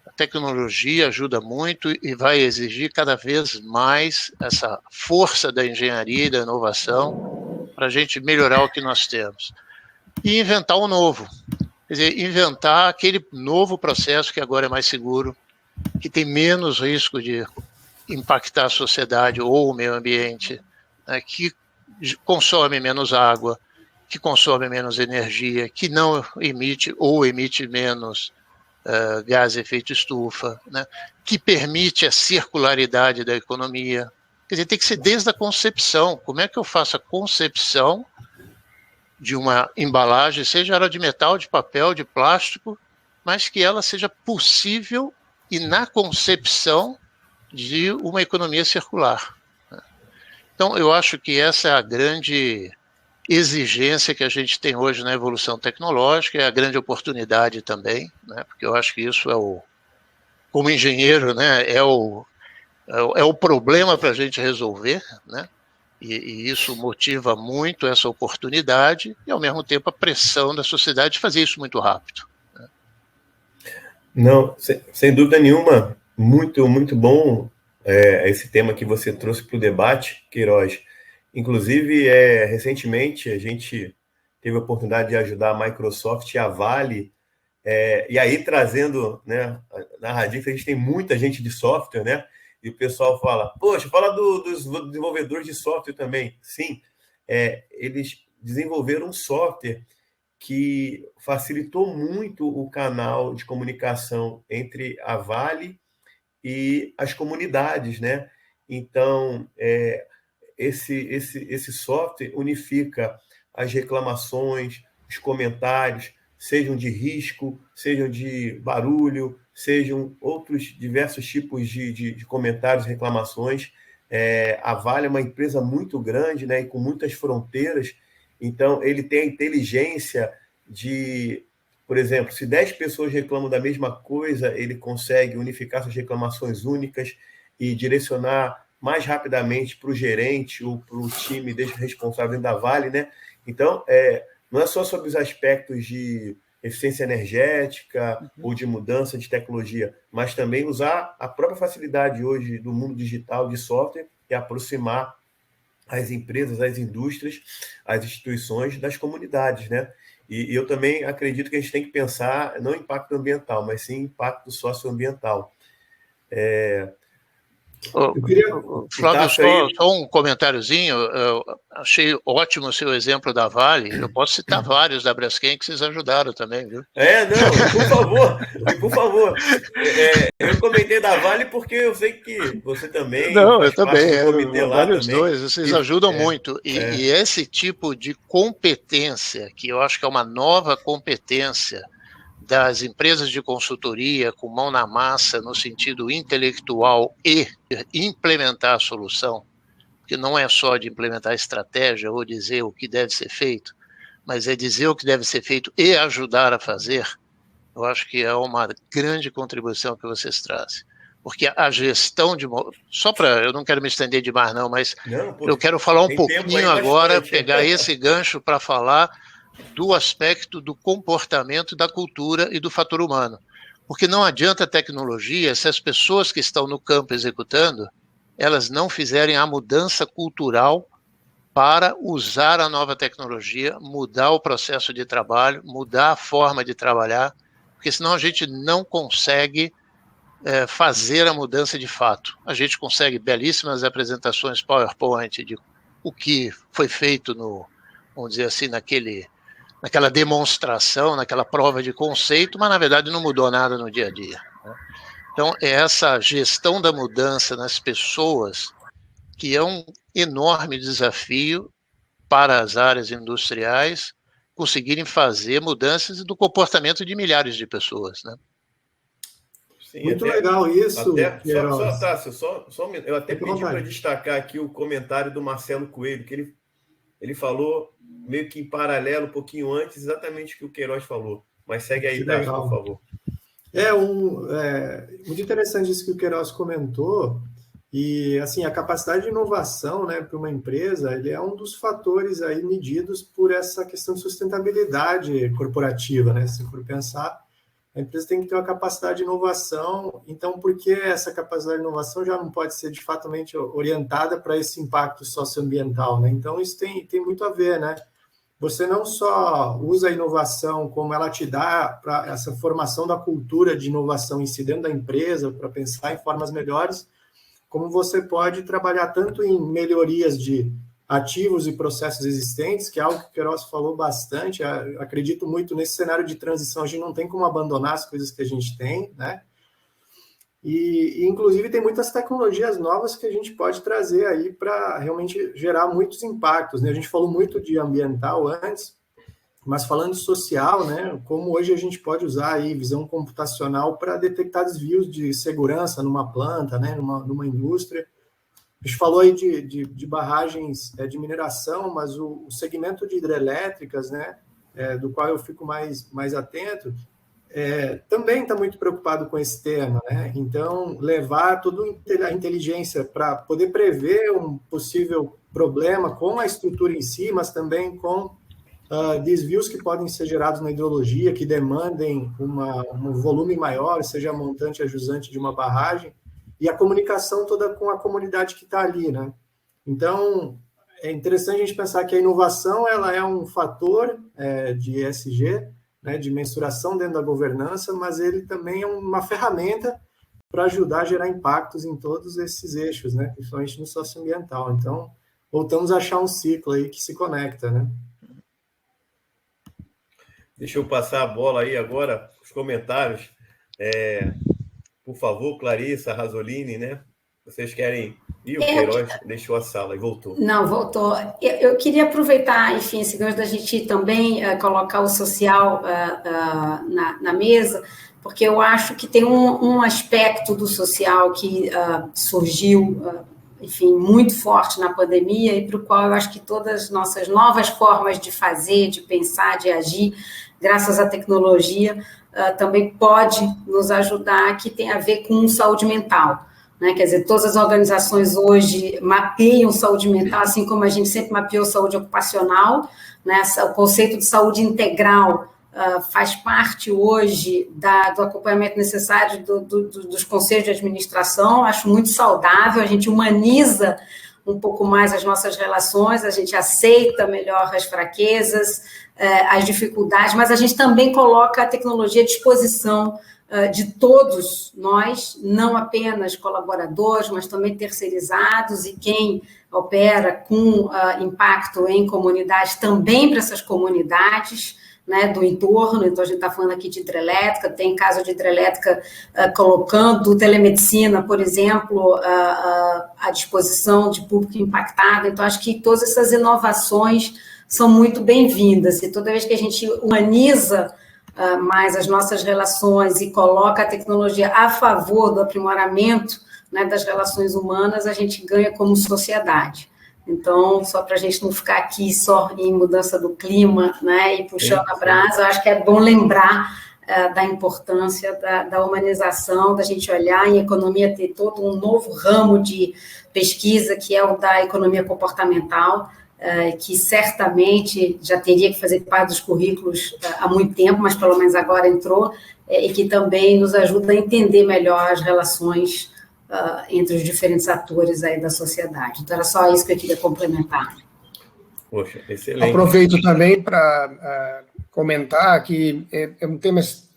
Speaker 2: A tecnologia ajuda muito e vai exigir cada vez mais essa força da engenharia e da inovação para a gente melhorar o que nós temos. E inventar o novo. Quer dizer, inventar aquele novo processo que agora é mais seguro, que tem menos risco de impactar a sociedade ou o meio ambiente, né, que consome menos água, que consome menos energia, que não emite ou emite menos gás de efeito estufa, né? Que permite a circularidade da economia. Quer dizer, tem que ser desde a concepção. Como é que eu faço a concepção de uma embalagem, seja ela de metal, de papel, de plástico, mas que ela seja possível e na concepção de uma economia circular. Então, eu acho que essa é a grande exigência que a gente tem hoje na evolução tecnológica, é a grande oportunidade também, né? Porque eu acho que isso como engenheiro, né, é o problema para a gente resolver, né? E isso motiva muito essa oportunidade e, ao mesmo tempo, a pressão da sociedade de fazer isso muito rápido. Né?
Speaker 1: Não, sem dúvida nenhuma, muito, muito bom esse tema que você trouxe para o debate, Queiroz. Inclusive, recentemente, a gente teve a oportunidade de ajudar a Microsoft e a Vale, e aí trazendo, né, na Radix, a gente tem muita gente de software, né? E o pessoal fala, poxa, fala dos desenvolvedores de software também. Sim, eles desenvolveram um software que facilitou muito o canal de comunicação entre a Vale e as comunidades, né? Então, esse software unifica as reclamações, os comentários, sejam de risco, sejam de barulho, sejam outros diversos tipos de comentários e reclamações. A Vale é uma empresa muito grande, né, e com muitas fronteiras, então ele tem a inteligência de, por exemplo, se 10 pessoas reclamam da mesma coisa, ele consegue unificar essas reclamações únicas e direcionar mais rapidamente para o gerente ou para o time responsável da Vale, né? Então, não é só sobre os aspectos de eficiência energética ou de mudança de tecnologia, mas também usar a própria facilidade hoje do mundo digital de software e aproximar as empresas, as indústrias, as instituições das comunidades, né? E eu também acredito que a gente tem que pensar não em impacto ambiental, mas sim impacto socioambiental.
Speaker 2: Flávio, só um comentáriozinho. Eu achei ótimo o seu exemplo da Vale. Eu posso citar vários da Braskem que vocês ajudaram também, viu?
Speaker 1: Não, por favor. Eu comentei da Vale porque eu sei que você também.
Speaker 2: Não, eu também. Vários dois, vocês ajudam muito. E esse tipo de competência, que eu acho que é uma nova competência das empresas de consultoria com mão na massa no sentido intelectual e implementar a solução, porque não é só de implementar a estratégia ou dizer o que deve ser feito, mas é dizer o que deve ser feito e ajudar a fazer. Eu acho que é uma grande contribuição que vocês trazem. Porque a gestão de... Só para... Eu não quero me estender demais não, mas eu quero falar um pouquinho agora, pegar esse gancho para falar do aspecto do comportamento, da cultura e do fator humano. Porque não adianta tecnologia se as pessoas que estão no campo executando, elas não fizerem a mudança cultural para usar a nova tecnologia, mudar o processo de trabalho, mudar a forma de trabalhar, porque senão a gente não consegue fazer a mudança de fato. A gente consegue belíssimas apresentações PowerPoint de o que foi feito vamos dizer assim, naquela demonstração, naquela prova de conceito, mas na verdade não mudou nada no dia a dia. Então, é essa gestão da mudança nas pessoas que é um enorme desafio para as áreas industriais conseguirem fazer mudanças do comportamento de milhares de pessoas, né?
Speaker 5: Sim, muito legal isso.
Speaker 1: Eu até pedi para destacar aqui o comentário do Marcelo Coelho, que ele falou meio que em paralelo, um pouquinho antes, exatamente o que o Queiroz falou. Mas segue aí, Dácio, por favor.
Speaker 5: Muito interessante isso que o Queiroz comentou. E, assim, a capacidade de inovação, né, para uma empresa, ele é um dos fatores aí medidos por essa questão de sustentabilidade corporativa, né? Se for pensar, a empresa tem que ter uma capacidade de inovação. Então, por que essa capacidade de inovação já não pode ser, de fato, orientada para esse impacto socioambiental, né? Então, isso tem muito a ver, né? Você não só usa a inovação como ela te dá para essa formação da cultura de inovação em si dentro da empresa, para pensar em formas melhores, como você pode trabalhar tanto em melhorias de ativos e processos existentes, que é algo que o Queiroz falou bastante. Acredito muito nesse cenário de transição, a gente não tem como abandonar as coisas que a gente tem, né? E inclusive, tem muitas tecnologias novas que a gente pode trazer aí para realmente gerar muitos impactos, né? A gente falou muito de ambiental antes, mas falando de social, né? Como hoje a gente pode usar aí visão computacional para detectar desvios de segurança numa planta, né? Numa indústria. A gente falou aí de barragens de mineração, mas o segmento de hidrelétricas, né? Do qual eu fico mais atento, também está muito preocupado com esse tema, né? Então, levar toda a inteligência para poder prever um possível problema com a estrutura em si, mas também com desvios que podem ser gerados na hidrologia, que demandem um volume maior, seja montante a jusante de uma barragem, e a comunicação toda com a comunidade que está ali, né? Então, é interessante a gente pensar que a inovação ela é um fator de ESG, né, de mensuração dentro da governança, mas ele também é uma ferramenta para ajudar a gerar impactos em todos esses eixos, né, principalmente no socioambiental. Então, voltamos a achar um ciclo aí que se conecta, né?
Speaker 1: Deixa eu passar a bola aí agora, os comentários. Por favor, Clarissa, Rasolini, né? Vocês querem... E o Queiroz deixou a sala e voltou.
Speaker 3: Não, voltou. Eu queria aproveitar, enfim, esse gancho da gente também colocar o social na mesa, porque eu acho que tem um aspecto do social que surgiu, enfim, muito forte na pandemia e para o qual eu acho que todas as nossas novas formas de fazer, de pensar, de agir, graças à tecnologia, também pode nos ajudar, que tem a ver com saúde mental. Né? Quer dizer, todas as organizações hoje mapeiam saúde mental, assim como a gente sempre mapeou saúde ocupacional, né? O conceito de saúde integral faz parte hoje do acompanhamento necessário dos conselhos de administração. Acho muito saudável, a gente humaniza um pouco mais as nossas relações, a gente aceita melhor as fraquezas, as dificuldades, mas a gente também coloca a tecnologia à disposição de todos nós, não apenas colaboradores, mas também terceirizados e quem opera com impacto em comunidades, também para essas comunidades, né, do entorno. Então, a gente está falando aqui de hidrelétrica, tem caso de hidrelétrica colocando telemedicina, por exemplo, à disposição de público impactado. Então, acho que todas essas inovações são muito bem-vindas, e toda vez que a gente humaniza mais as nossas relações e coloca a tecnologia a favor do aprimoramento, né, das relações humanas, a gente ganha como sociedade. Então, só para a gente não ficar aqui só em mudança do clima, né, e puxando a brasa, eu acho que é bom lembrar da importância da humanização, da gente olhar em economia, ter todo um novo ramo de pesquisa, que é o da economia comportamental, que certamente já teria que fazer parte dos currículos há muito tempo, mas pelo menos agora entrou, e que também nos ajuda a entender melhor as relações entre os diferentes atores aí da sociedade. Então, era só isso que eu queria complementar.
Speaker 1: Poxa, excelente.
Speaker 4: Aproveito também para comentar que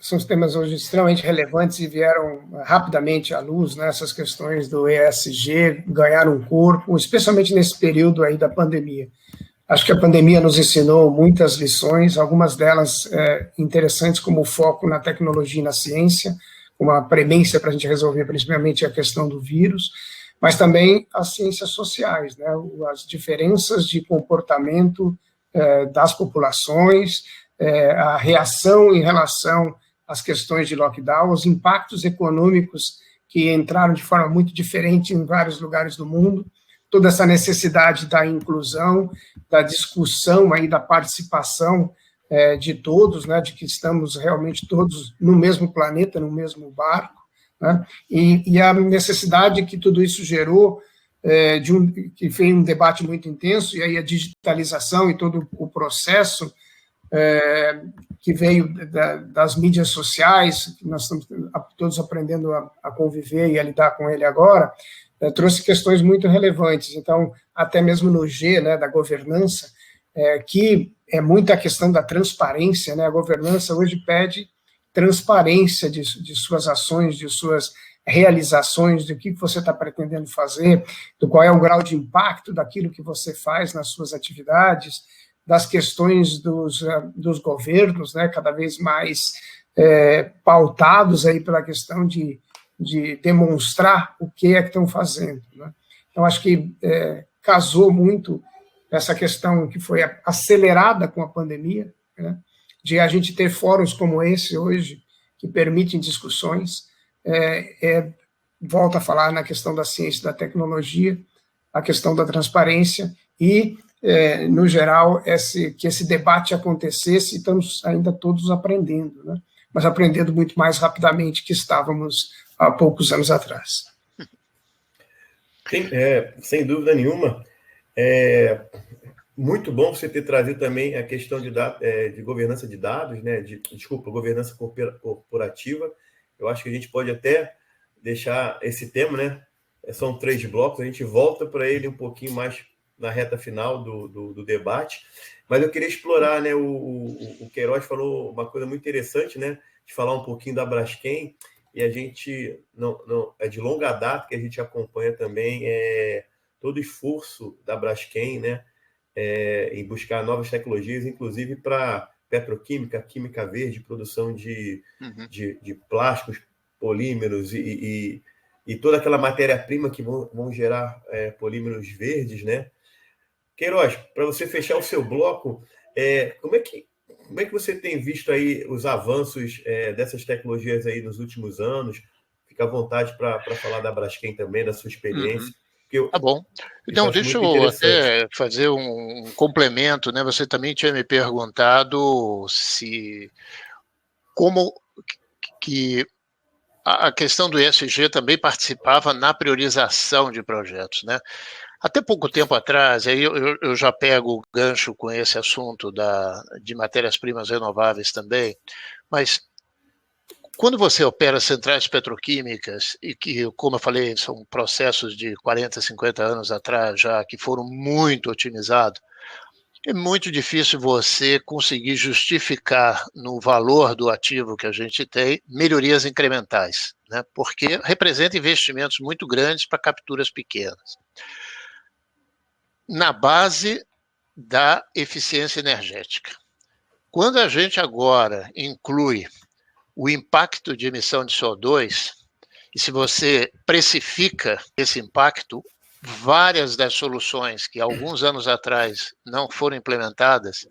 Speaker 4: são temas hoje extremamente relevantes e vieram rapidamente à luz, né? Essas questões do ESG ganharam um corpo, especialmente nesse período aí da pandemia. Acho que a pandemia nos ensinou muitas lições, algumas delas interessantes, como o foco na tecnologia e na ciência, uma premência para a gente resolver principalmente a questão do vírus, mas também as ciências sociais, né? As diferenças de comportamento das populações, a reação em relação às questões de lockdown, os impactos econômicos que entraram de forma muito diferente em vários lugares do mundo, toda essa necessidade da inclusão, da discussão, aí, da participação de todos, né, de que estamos realmente todos no mesmo planeta, no mesmo barco, né, e a necessidade que tudo isso gerou, que foi um debate muito intenso, e aí a digitalização e todo o processo que veio das mídias sociais, que nós estamos todos aprendendo a conviver e a lidar com ele agora, trouxe questões muito relevantes. Então, até mesmo no G, né, da governança, que é muito a questão da transparência, né? A governança hoje pede transparência de suas ações, de suas realizações do que você está pretendendo fazer, do qual é o grau de impacto daquilo que você faz nas suas atividades, das questões dos governos, né, cada vez mais pautados aí pela questão de demonstrar o que é que estão fazendo, né? Então, acho que casou muito essa questão que foi acelerada com a pandemia, né, de a gente ter fóruns como esse hoje, que permitem discussões, volta a falar na questão da ciência e da tecnologia, a questão da transparência e, no geral, que esse debate acontecesse, e estamos ainda todos aprendendo, né, mas aprendendo muito mais rapidamente que estávamos há poucos anos atrás.
Speaker 1: Sem dúvida nenhuma. Muito bom você ter trazido também a questão de governança de dados, né? Governança corporativa. Eu acho que a gente pode até deixar esse tema, né? São 3 blocos, a gente volta para ele um pouquinho mais na reta final do debate. Mas eu queria explorar, né? O Queiroz falou uma coisa muito interessante, né? De falar um pouquinho da Braskem, e a gente não é de longa data que a gente acompanha também todo o esforço da Braskem, né? Em buscar novas tecnologias, inclusive para petroquímica, química verde, produção de plásticos, polímeros e toda aquela matéria-prima que vão gerar polímeros verdes, né? Queiroz, para você fechar o seu bloco, como é que você tem visto aí os avanços dessas tecnologias aí nos últimos anos? Fica à vontade para falar da Braskem também, da sua experiência.
Speaker 2: Tá bom. Então, deixa eu até fazer um complemento, né? Você também tinha me perguntado como que a questão do ESG também participava na priorização de projetos, né? Até pouco tempo atrás, aí eu já pego o gancho com esse assunto de matérias-primas renováveis também, mas quando você opera centrais petroquímicas, e que, como eu falei, são processos de 40, 50 anos atrás já, que foram muito otimizados, é muito difícil você conseguir justificar no valor do ativo que a gente tem melhorias incrementais, né? Porque representa investimentos muito grandes para capturas pequenas. Na base da eficiência energética. Quando a gente agora inclui o impacto de emissão de CO2, e se você precifica esse impacto, várias das soluções que alguns anos atrás não foram implementadas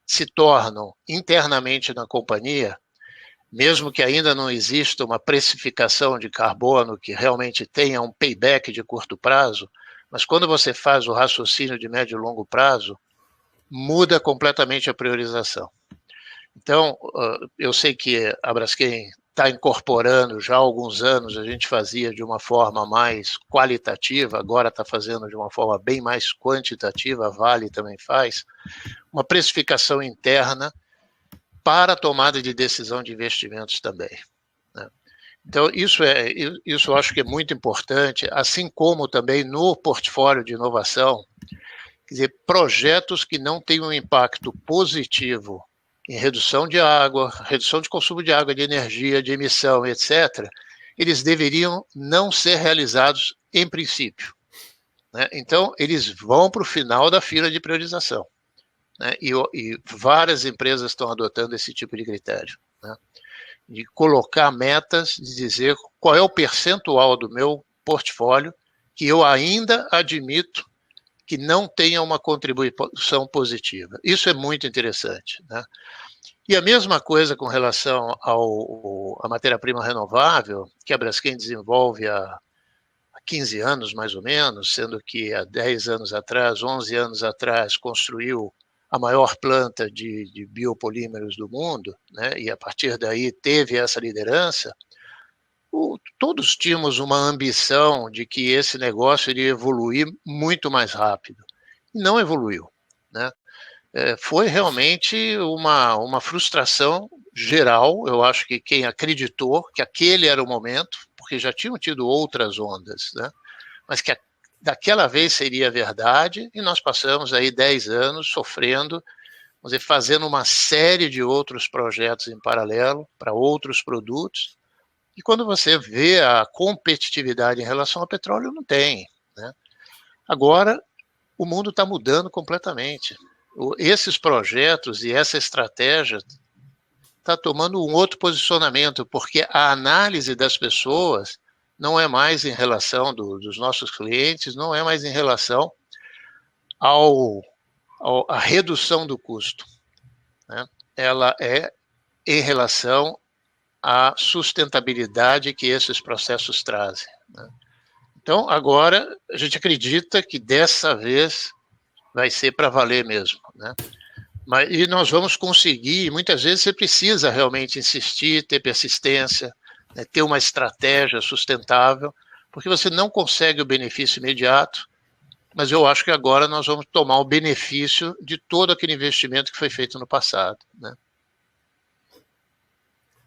Speaker 2: se tornam internamente na companhia, mesmo que ainda não exista uma precificação de carbono que realmente tenha um payback de curto prazo, mas quando você faz o raciocínio de médio e longo prazo, muda completamente a priorização. Então, eu sei que a Braskem está incorporando já há alguns anos, a gente fazia de uma forma mais qualitativa, agora está fazendo de uma forma bem mais quantitativa, a Vale também faz, uma precificação interna para a tomada de decisão de investimentos também, né? Então, isso eu acho que é muito importante, assim como também no portfólio de inovação, quer dizer, projetos que não têm um impacto positivo em redução de água, redução de consumo de água, de energia, de emissão, etc., eles deveriam não ser realizados em princípio, né? Então, eles vão para o final da fila de priorização, né? E várias empresas estão adotando esse tipo de critério, né? De colocar metas, de dizer qual é o percentual do meu portfólio que eu ainda admito que não tenha uma contribuição positiva. Isso é muito interessante, né? E a mesma coisa com relação à matéria-prima renovável, que a Braskem desenvolve há 15 anos, mais ou menos, sendo que há 10 anos atrás, 11 anos atrás, construiu a maior planta de biopolímeros do mundo, né? E a partir daí teve essa liderança. Todos tínhamos uma ambição de que esse negócio iria evoluir muito mais rápido. E não evoluiu, né? Foi realmente uma frustração geral. Eu acho que quem acreditou que aquele era o momento, porque já tinham tido outras ondas, né? Mas que daquela vez seria verdade, e nós passamos aí 10 anos sofrendo, vamos dizer, fazendo uma série de outros projetos em paralelo para outros produtos, E quando você vê a competitividade em relação ao petróleo, não tem, né? Agora, o mundo está mudando completamente. Esses projetos e essa estratégia está tomando um outro posicionamento, porque a análise das pessoas não é mais em relação dos nossos clientes, não é mais em relação à redução do custo, né? Ela é em relação à sustentabilidade que esses processos trazem, né? Então, agora, a gente acredita que dessa vez vai ser para valer mesmo, né? E nós vamos conseguir, muitas vezes você precisa realmente insistir, ter persistência, né, ter uma estratégia sustentável, porque você não consegue o benefício imediato, mas eu acho que agora nós vamos tomar o benefício de todo aquele investimento que foi feito no passado, né?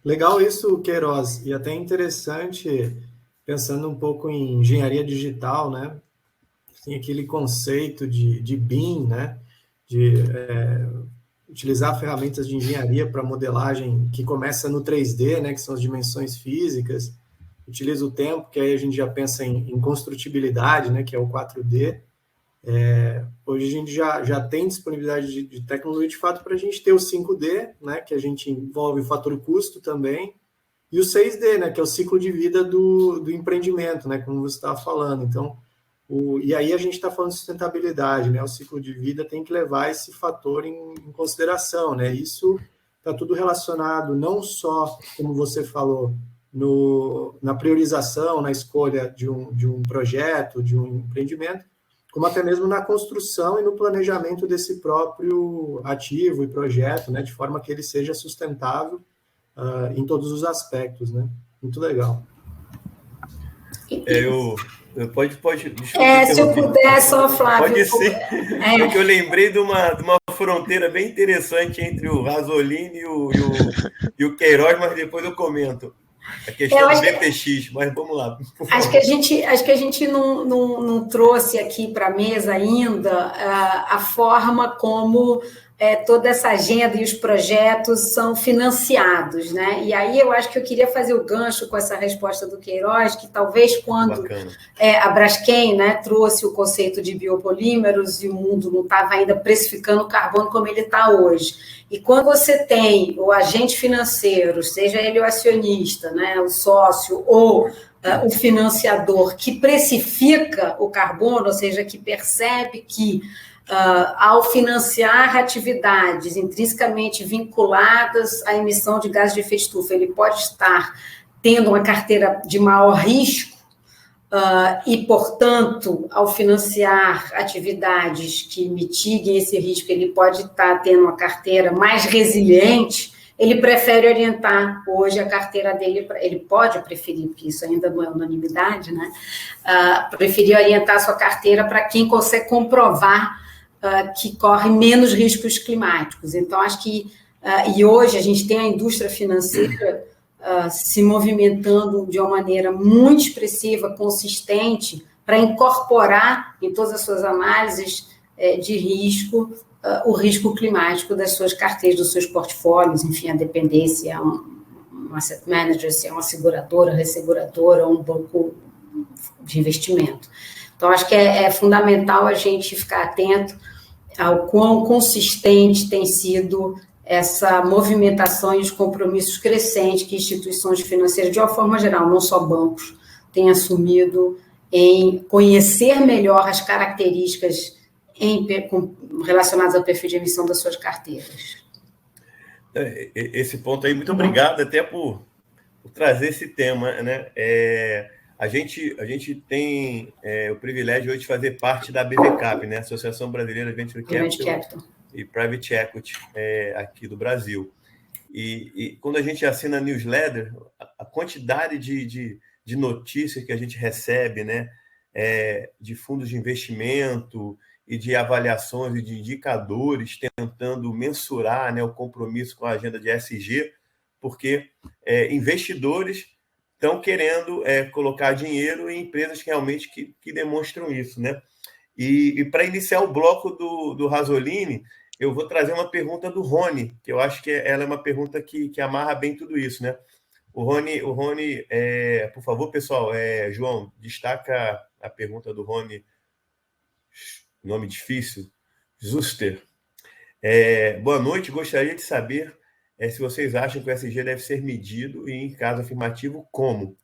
Speaker 5: Legal isso, Queiroz, e até interessante, pensando um pouco em engenharia digital, né? Tem aquele conceito de BIM, né? De utilizar ferramentas de engenharia para modelagem que começa no 3D, né? Que são as dimensões físicas, utiliza o tempo, que aí a gente já pensa em construtibilidade, né? Que é o 4D. Hoje a gente já tem disponibilidade de tecnologia de fato para a gente ter o 5D, né, que a gente envolve o fator custo também, e o 6D, né, que é o ciclo de vida do empreendimento, né, como você estava falando. Então, e aí a gente está falando de sustentabilidade, né, o ciclo de vida tem que levar esse fator em consideração, né, isso está tudo relacionado não só, como você falou, na priorização, na escolha de um projeto, de um empreendimento, como até mesmo na construção e no planejamento desse próprio ativo e projeto, né, de forma que ele seja sustentável em todos os aspectos, né? Muito legal.
Speaker 1: Pode.
Speaker 3: Se eu puder, só, Flávio.
Speaker 1: Pode ser. Porque eu lembrei de uma fronteira bem interessante entre o Rasolini e o Queiroz, mas depois eu comento. A questão do BPX, mas vamos lá.
Speaker 3: Acho que a gente não trouxe aqui para a mesa ainda a forma como toda essa agenda e os projetos são financiados, né? E aí eu acho que eu queria fazer o gancho com essa resposta do Queiroz, que talvez quando a Braskem, né, trouxe o conceito de biopolímeros e o mundo não estava ainda precificando o carbono como ele está hoje. E quando você tem o agente financeiro, seja ele o acionista, né, o sócio ou o financiador que precifica o carbono, ou seja, que percebe que ao financiar atividades intrinsecamente vinculadas à emissão de gases de efeito estufa, ele pode estar tendo uma carteira de maior risco e, portanto, ao financiar atividades que mitiguem esse risco, ele pode estar tendo uma carteira mais resiliente, ele prefere orientar hoje a carteira dele, ele pode preferir, porque isso ainda não é unanimidade, né? Preferir orientar a sua carteira para quem consegue comprovar que corre menos riscos climáticos. Então, acho que, e hoje a gente tem a indústria financeira se movimentando de uma maneira muito expressiva, consistente, para incorporar em todas as suas análises de risco o risco climático das suas carteiras, dos seus portfólios, enfim, a depender se é um asset manager, se é uma seguradora, resseguradora ou um banco de investimento. Então, acho que é fundamental a gente ficar atento ao quão consistente tem sido essa movimentação e os compromissos crescentes que instituições financeiras, de uma forma geral, não só bancos, têm assumido em conhecer melhor as características relacionadas ao perfil de emissão das suas carteiras.
Speaker 1: Esse ponto aí, muito obrigado até por trazer esse tema, né? A gente tem o privilégio hoje de fazer parte da BVCAP, né? Associação Brasileira de Venture Capital e Private Equity aqui do Brasil. E quando a gente assina a newsletter, a quantidade de notícias que a gente recebe, né? De fundos de investimento e de avaliações e de indicadores tentando mensurar, né, o compromisso com a agenda de ESG, porque investidores estão querendo colocar dinheiro em empresas que realmente que demonstram isso, né? E para iniciar o bloco do Rasolini, eu vou trazer uma pergunta do Rony, que eu acho que ela é uma pergunta que amarra bem tudo isso, né? O Rony, por favor, pessoal, João, destaca a pergunta do Rony, nome difícil, Zuster. Boa noite, gostaria de saber se vocês acham que o ESG deve ser medido e, em caso afirmativo, como?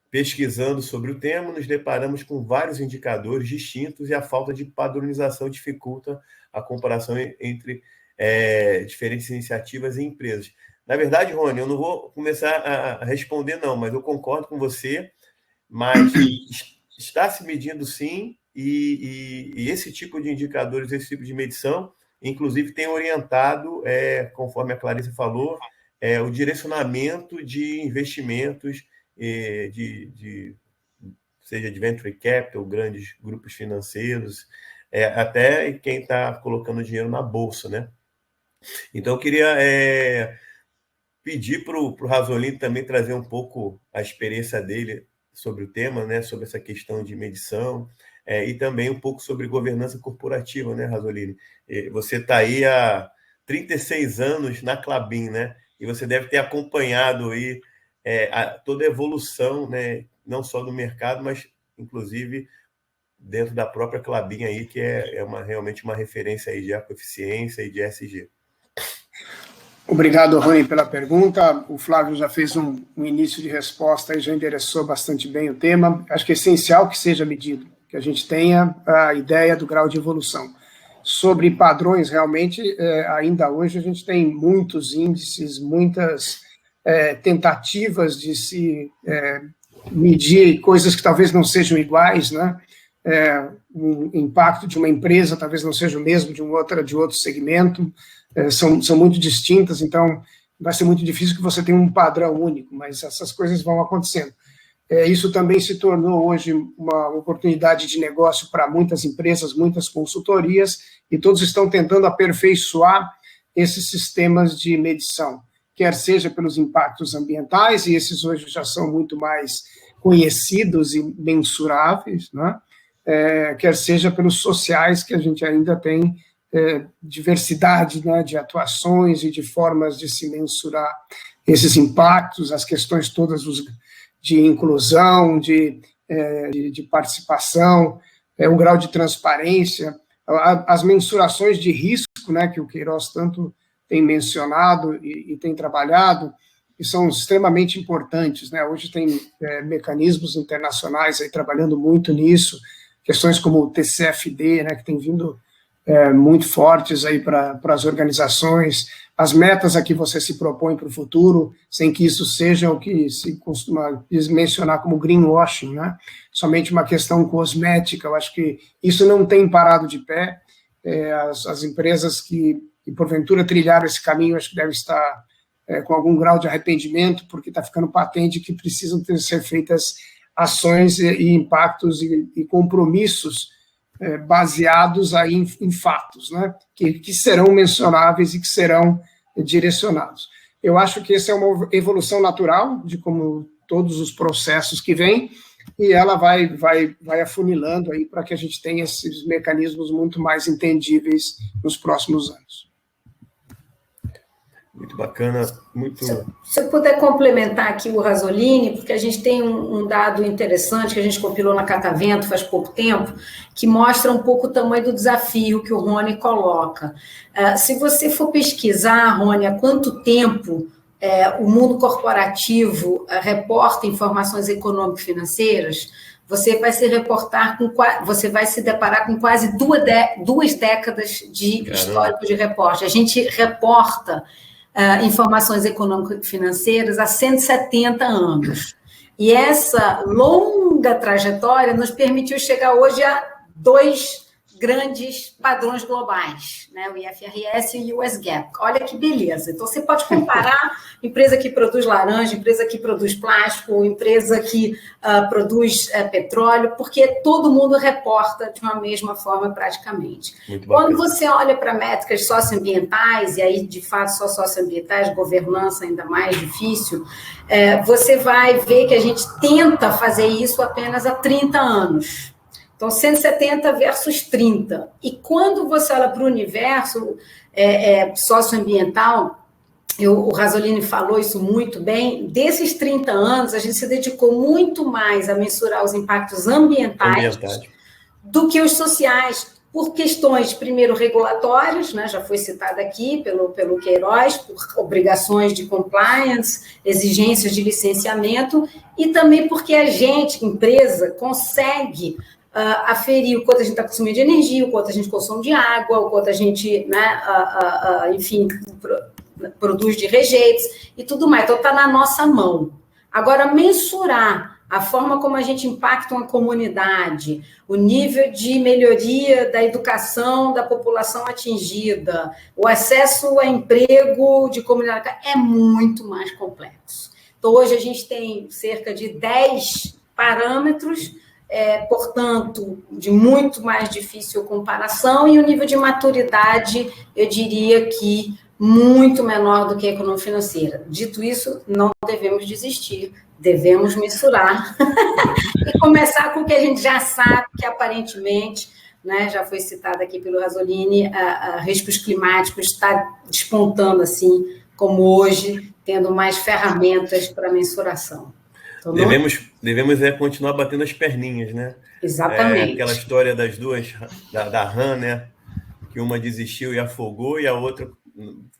Speaker 1: Pesquisando sobre o tema, nos deparamos com vários indicadores distintos e a falta de padronização dificulta a comparação entre diferentes iniciativas e empresas. Na verdade, Rony, eu não vou começar a responder, não, mas eu concordo com você, mas está se medindo sim, e esse tipo de indicadores, esse tipo de medição, inclusive tem orientado, conforme a Clarissa falou, o direcionamento de investimentos, seja de venture capital, grandes grupos financeiros, até quem está colocando dinheiro na bolsa, né? Então, eu queria pedir para o Rasolini também trazer um pouco a experiência dele sobre o tema, né, sobre essa questão de medição, e também um pouco sobre governança corporativa, né, Rasolini? Você está aí há 36 anos na Klabin, né? E você deve ter acompanhado aí toda a evolução, né, não só do mercado, mas, inclusive, dentro da própria Klabin, aí, que realmente uma referência aí de ecoeficiência e de ESG.
Speaker 4: Obrigado, Rony, pela pergunta. O Flávio já fez um início de resposta e já endereçou bastante bem o tema. Acho que é essencial que seja medido, que a gente tenha a ideia do grau de evolução. Sobre padrões, realmente, ainda hoje a gente tem muitos índices, muitas tentativas de se medir coisas que talvez não sejam iguais, né? O impacto de uma empresa talvez não seja o mesmo de outro segmento, são muito distintas, então vai ser muito difícil que você tenha um padrão único, mas essas coisas vão acontecendo. Isso também se tornou hoje uma oportunidade de negócio para muitas empresas, muitas consultorias, e todos estão tentando aperfeiçoar esses sistemas de medição, quer seja pelos impactos ambientais, e esses hoje já são muito mais conhecidos e mensuráveis, né? Quer seja pelos sociais, que a gente ainda tem diversidade, né, de atuações e de formas de se mensurar esses impactos, as questões todas de inclusão, de participação, o grau de transparência, as mensurações de risco, né, que o Queiroz tanto tem mencionado e tem trabalhado, que são extremamente importantes, né? Hoje tem mecanismos internacionais aí trabalhando muito nisso, questões como o TCFD, né, que tem vindo muito fortes aí para as organizações, as metas a que você se propõe para o futuro, sem que isso seja o que se costuma mencionar como greenwashing, né? Somente uma questão cosmética. Eu acho que isso não tem parado de pé. As empresas que porventura trilharam esse caminho, acho que devem estar com algum grau de arrependimento, porque está ficando patente que precisam ser feitas ações e impactos e compromissos baseados aí em fatos, né, que serão mencionáveis e que serão direcionados. Eu acho que essa é uma evolução natural de como todos os processos que vêm, e ela vai afunilando aí para que a gente tenha esses mecanismos muito mais entendíveis nos próximos anos.
Speaker 1: Muito bacana, muito...
Speaker 3: Se eu puder complementar aqui o Rasolini, porque a gente tem um dado interessante que a gente compilou na Catavento faz pouco tempo, que mostra um pouco o tamanho do desafio que o Rony coloca. Se você for pesquisar, Rony, há quanto tempo o mundo corporativo reporta informações econômico-financeiras, você vai se deparar com quase duas décadas de histórico de reporte. A gente reporta informações econômico-financeiras há 170 anos. E essa longa trajetória nos permitiu chegar hoje a dois grandes padrões globais, né? O IFRS e o US GAAP. Olha que beleza. Então, você pode comparar empresa que produz laranja, empresa que produz plástico, empresa que produz petróleo, porque todo mundo reporta de uma mesma forma praticamente. Quando você olha para métricas socioambientais, e aí, de fato, só socioambientais, governança ainda mais difícil, você vai ver que a gente tenta fazer isso apenas há 30 anos. Então, 170 versus 30. E quando você olha para o universo socioambiental, o Rasolini falou isso muito bem, desses 30 anos, a gente se dedicou muito mais a mensurar os impactos ambientais do que os sociais, por questões, primeiro, regulatórias, né, já foi citado aqui pelo Queiroz, por obrigações de compliance, exigências de licenciamento, e também porque a gente, empresa, consegue aferir o quanto a gente está consumindo de energia, o quanto a gente consome de água, o quanto a gente, né, enfim, produz de rejeitos e tudo mais. Então, está na nossa mão. Agora, mensurar a forma como a gente impacta uma comunidade, o nível de melhoria da educação da população atingida, o acesso a emprego de comunidade, é muito mais complexo. Então, hoje a gente tem cerca de 10 parâmetros, portanto, de muito mais difícil comparação, e o nível de maturidade, eu diria que muito menor do que a economia financeira. Dito isso, não devemos desistir, devemos mensurar e começar com o que a gente já sabe, que aparentemente, né, já foi citado aqui pelo Rasolini, riscos climáticos está despontando assim, como hoje, tendo mais ferramentas para mensuração. Então,
Speaker 1: devemos continuar batendo as perninhas, né?
Speaker 3: Exatamente.
Speaker 1: Aquela história das duas, da rã, né? Que uma desistiu e afogou, e a outra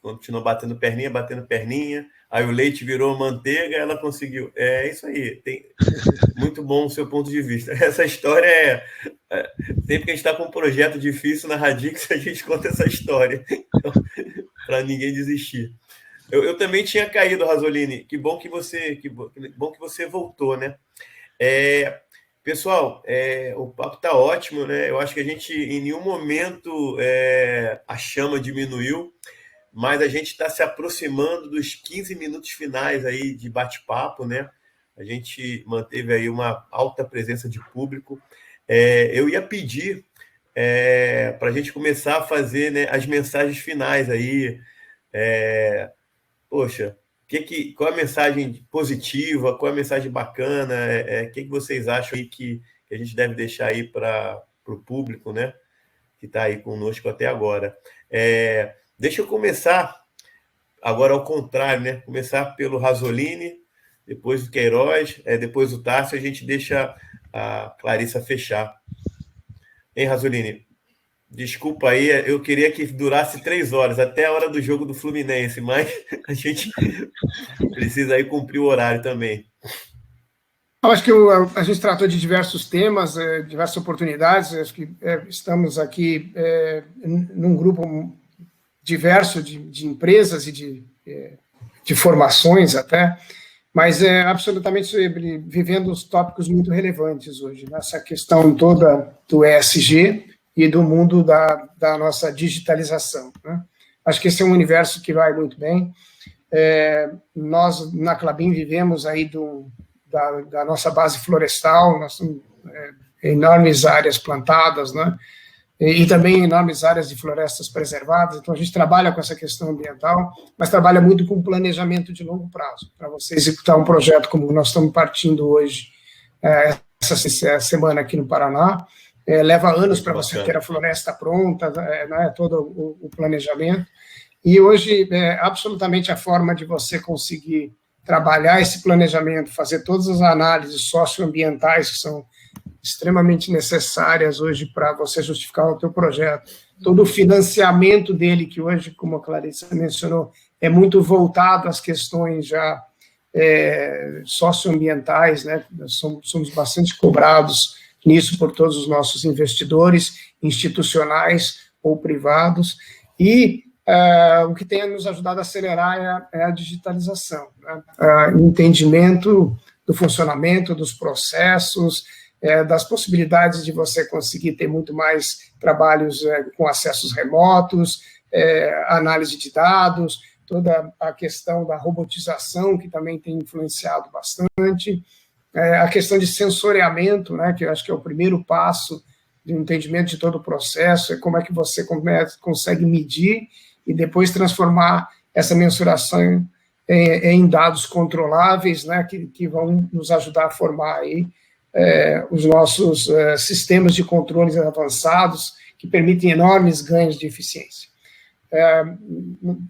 Speaker 1: continuou batendo perninha, aí o leite virou manteiga, ela conseguiu. É isso aí, muito bom o seu ponto de vista. Essa história sempre que a gente está com um projeto difícil na Radix, a gente conta essa história, então, para ninguém desistir. Eu também tinha caído, Rasolini, que bom que você voltou, né? Pessoal, o papo está ótimo, né? Eu acho que a gente, em nenhum momento, a chama diminuiu, mas a gente está se aproximando dos 15 minutos finais aí de bate-papo, né? A gente manteve aí uma alta presença de público. Eu ia pedir para a gente começar a fazer, né, as mensagens finais aí. Poxa, qual a mensagem positiva, qual a mensagem bacana, o que vocês acham aí que a gente deve deixar aí para o público, né, que está aí conosco até agora. Deixa eu começar agora ao contrário, né, começar pelo Rasolini, depois do Queiroz, depois do Tássio, a gente deixa a Clarissa fechar. Hein, Rasolini? Desculpa aí, eu queria que durasse 3 horas, até a hora do jogo do Fluminense, mas a gente precisa aí cumprir o horário também.
Speaker 4: Eu acho que a gente tratou de diversos temas, diversas oportunidades. Acho que estamos aqui num grupo diverso de empresas e de formações até, mas absolutamente vivendo os tópicos muito relevantes hoje, nessa questão toda do ESG e do mundo da nossa digitalização, né? Acho que esse é um universo que vai muito bem. Nós, na Klabin, vivemos aí da nossa base florestal, nós temos enormes áreas plantadas, né? E também enormes áreas de florestas preservadas, então a gente trabalha com essa questão ambiental, mas trabalha muito com planejamento de longo prazo. Para você executar um projeto como nós estamos partindo hoje, essa semana aqui no Paraná, leva anos para você ter a floresta pronta, né, todo o planejamento, e hoje absolutamente a forma de você conseguir trabalhar esse planejamento, fazer todas as análises socioambientais que são extremamente necessárias hoje para você justificar o teu projeto, todo o financiamento dele, que hoje, como a Clarissa mencionou, é muito voltado às questões já socioambientais, né? Somos bastante cobrados nisso por todos os nossos investidores, institucionais ou privados, e o que tem nos ajudado a acelerar é a digitalização, né? O entendimento do funcionamento, dos processos, das possibilidades de você conseguir ter muito mais trabalhos com acessos remotos, análise de dados, toda a questão da robotização, que também tem influenciado bastante, a questão de sensoriamento, né, que eu acho que é o primeiro passo de entendimento de todo o processo, é como é que você consegue medir e depois transformar essa mensuração em dados controláveis, né, que vão nos ajudar a formar aí os nossos sistemas de controles avançados, que permitem enormes ganhos de eficiência.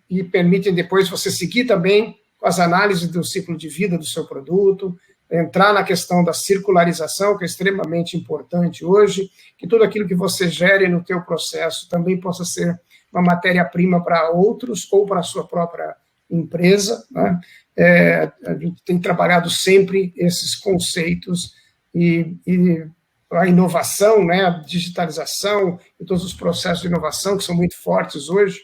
Speaker 4: e permitem depois você seguir também com as análises do ciclo de vida do seu produto, entrar na questão da circularização, que é extremamente importante hoje, que tudo aquilo que você gere no teu processo também possa ser uma matéria-prima para outros ou para a sua própria empresa, né? A gente tem trabalhado sempre esses conceitos e a inovação, né, a digitalização e todos os processos de inovação que são muito fortes hoje.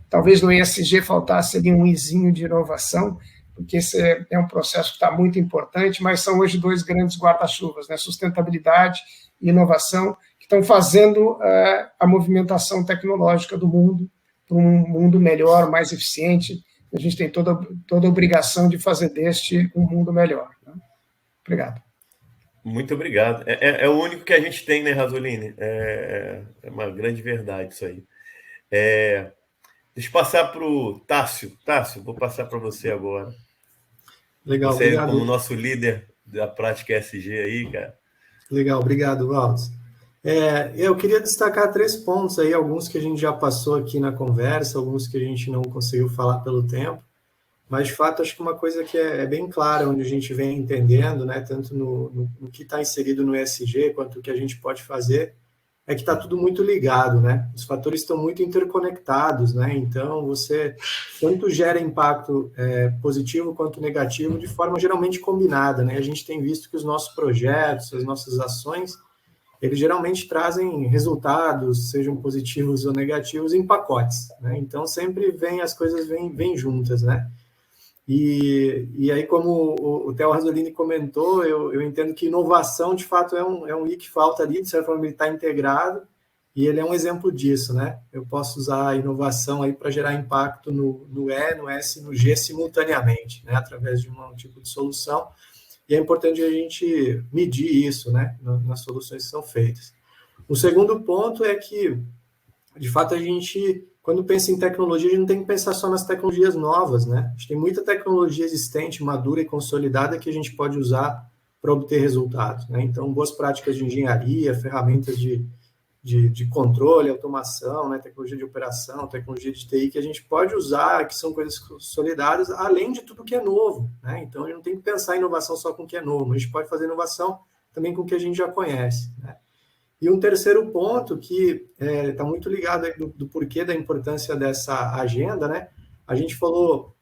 Speaker 4: Talvez no ESG faltasse ali um izinho de inovação, porque esse é um processo que está muito importante, mas são hoje dois grandes guarda-chuvas, né, sustentabilidade e inovação, que estão fazendo a movimentação tecnológica do mundo para um mundo melhor, mais eficiente. A gente tem toda a obrigação de fazer deste um mundo melhor, né? Obrigado.
Speaker 1: Muito obrigado. É o único que a gente tem, né, Rasolini? É uma grande verdade isso aí. Deixa eu passar para o Tássio. Tássio, vou passar para você agora.
Speaker 5: Legal,
Speaker 1: você
Speaker 5: obrigado.
Speaker 1: Como nosso líder da prática ESG aí, cara.
Speaker 5: Legal, obrigado, Walter. Eu queria destacar 3 pontos aí, alguns que a gente já passou aqui na conversa, alguns que a gente não conseguiu falar pelo tempo, mas, de fato, acho que uma coisa que é bem clara, onde a gente vem entendendo, né, tanto no que está inserido no ESG, quanto o que a gente pode fazer, é que está tudo muito ligado, né? Os fatores estão muito interconectados, né? Então, você tanto gera impacto positivo quanto negativo de forma geralmente combinada, né? A gente tem visto que os nossos projetos, as nossas ações, eles geralmente trazem resultados, sejam positivos ou negativos, em pacotes, né? Então, sempre as coisas vêm juntas, né? E aí, como o Theo Rasolini comentou, eu entendo que inovação, de fato, é um I que falta ali, de certa forma ele está integrado, e ele é um exemplo disso, né? Eu posso usar a inovação aí para gerar impacto no E, no S e no G simultaneamente, né? Através de um tipo de solução, e é importante a gente medir isso, né? Nas soluções que são feitas. O segundo ponto é que, de fato, a gente, quando pensa em tecnologia, a gente não tem que pensar só nas tecnologias novas, né? A gente tem muita tecnologia existente, madura e consolidada que a gente pode usar para obter resultados, né? Então, boas práticas de engenharia, ferramentas de controle, automação, né? Tecnologia de operação, tecnologia de TI, que a gente pode usar, que são coisas consolidadas, além de tudo que é novo, né? Então, a gente não tem que pensar em inovação só com o que é novo, a gente pode fazer inovação também com o que a gente já conhece, né? E um terceiro ponto que está muito ligado aí do porquê da importância dessa agenda, né? A gente falou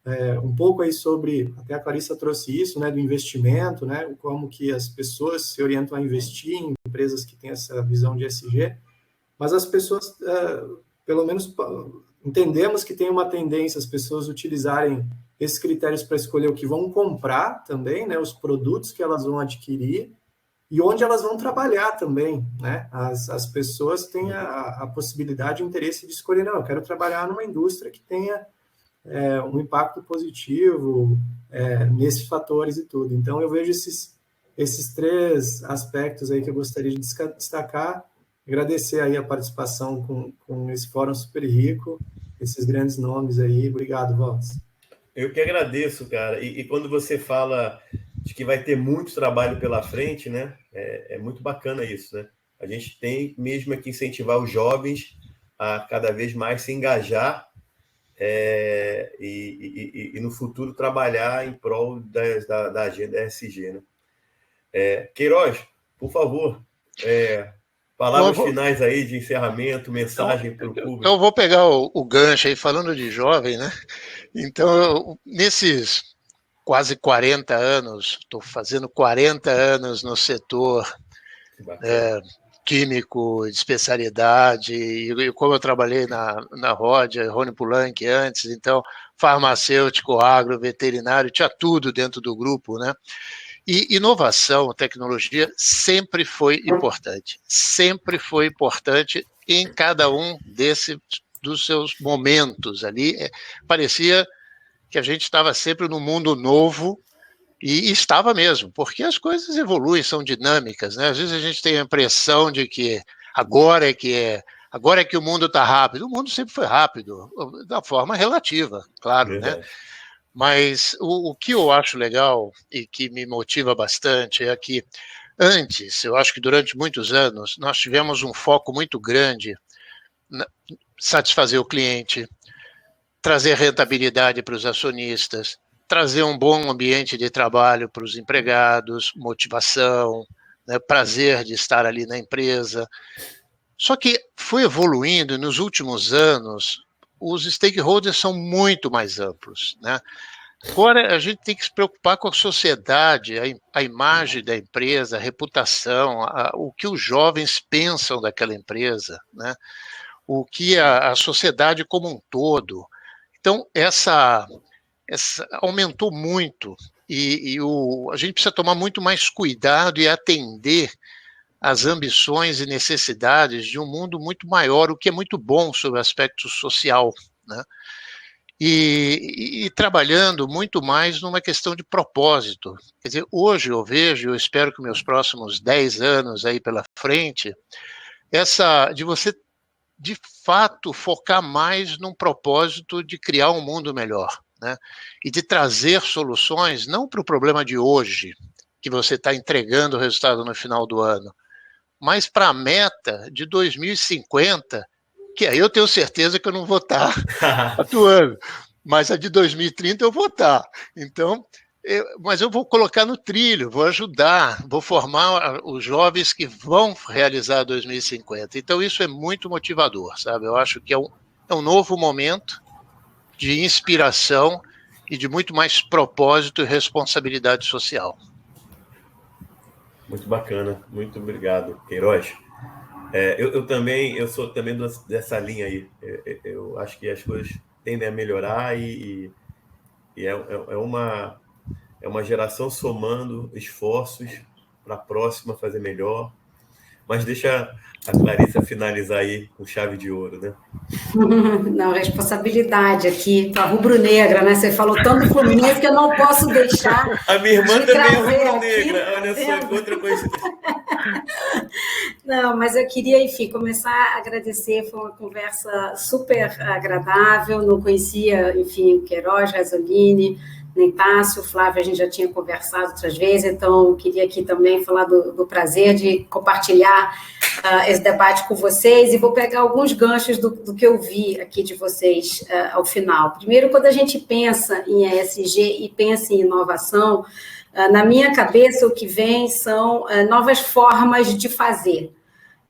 Speaker 5: um pouco aí sobre, até a Clarissa trouxe isso, né, do investimento, né, como que as pessoas se orientam a investir em empresas que têm essa visão de ESG, mas as pessoas, pelo menos, entendemos que tem uma tendência as pessoas utilizarem esses critérios para escolher o que vão comprar também, né, os produtos que elas vão adquirir, e onde elas vão trabalhar também, né? As pessoas têm a possibilidade e o interesse de escolher, não, eu quero trabalhar numa indústria que tenha um impacto positivo nesses fatores e tudo. Então, eu vejo esses 3 aspectos aí que eu gostaria de destacar, agradecer aí a participação com esse fórum super rico, esses grandes nomes aí. Obrigado, Walter.
Speaker 1: Eu que agradeço, cara. E quando você fala de que vai ter muito trabalho pela frente, né? É muito bacana isso, né? A gente tem mesmo que incentivar os jovens a cada vez mais se engajar e no futuro trabalhar em prol da agenda ESG, né? Queiroz, por favor, palavras finais aí de encerramento, mensagem para o público.
Speaker 2: Eu vou pegar o gancho aí, falando de jovem, né? Então, nesses quase 40 anos, estou fazendo 40 anos no setor químico, de especialidade, e como eu trabalhei na Rodia, Rony Poulenc antes, então, farmacêutico, agro, veterinário, tinha tudo dentro do grupo, né? E inovação, tecnologia, sempre foi importante em cada um dos seus momentos ali. Parecia que a gente estava sempre num mundo novo, e estava mesmo, porque as coisas evoluem, são dinâmicas, né? Às vezes a gente tem a impressão de que agora é que o mundo está rápido. O mundo sempre foi rápido, da forma relativa, claro, né? Mas o que eu acho legal e que me motiva bastante é que antes, eu acho que durante muitos anos, nós tivemos um foco muito grande na satisfazer o cliente, trazer rentabilidade para os acionistas, trazer um bom ambiente de trabalho para os empregados, motivação, né, prazer de estar ali na empresa. Só que foi evoluindo, e nos últimos anos, os stakeholders são muito mais amplos, né? Agora, a gente tem que se preocupar com a sociedade, a imagem da empresa, a reputação, o que os jovens pensam daquela empresa, né? O que a sociedade como um todo. Então, essa aumentou muito e a gente precisa tomar muito mais cuidado e atender às ambições e necessidades de um mundo muito maior, o que é muito bom sobre o aspecto social, né? E trabalhando muito mais numa questão de propósito. Quer dizer, hoje eu vejo, eu espero que meus próximos 10 anos aí pela frente, de você, de fato, focar mais num propósito de criar um mundo melhor, né? E de trazer soluções, não para o problema de hoje, que você está entregando o resultado no final do ano, mas para a meta de 2050, que aí eu tenho certeza que eu não vou estar atuando, mas a de 2030 eu vou estar. Então, mas eu vou colocar no trilho, vou ajudar, vou formar os jovens que vão realizar 2050. Então, isso é muito motivador, sabe? Eu acho que é um novo momento de inspiração e de muito mais propósito e responsabilidade social.
Speaker 1: Muito bacana, muito obrigado, Queiroz. Eu sou também dessa linha aí. Eu acho que as coisas tendem a melhorar e é uma geração somando esforços para a próxima fazer melhor. Mas deixa a Clarissa finalizar aí com chave de ouro, né?
Speaker 3: Não, responsabilidade aqui, a rubro-negra, né? Você falou tanto do Fluminense que eu não posso deixar.
Speaker 1: A minha irmã também é rubro-negra,
Speaker 3: aqui,
Speaker 1: olha só, que outra coisa.
Speaker 3: Não, mas eu queria, enfim, começar a agradecer, foi uma conversa super agradável, não conhecia, enfim, o Queiroz, Rasolini, nem Tássio, Flávio, a gente já tinha conversado outras vezes, então eu queria aqui também falar do prazer de compartilhar esse debate com vocês, e vou pegar alguns ganchos do que eu vi aqui de vocês ao final. Primeiro, quando a gente pensa em ESG e pensa em inovação, na minha cabeça o que vem são novas formas de fazer.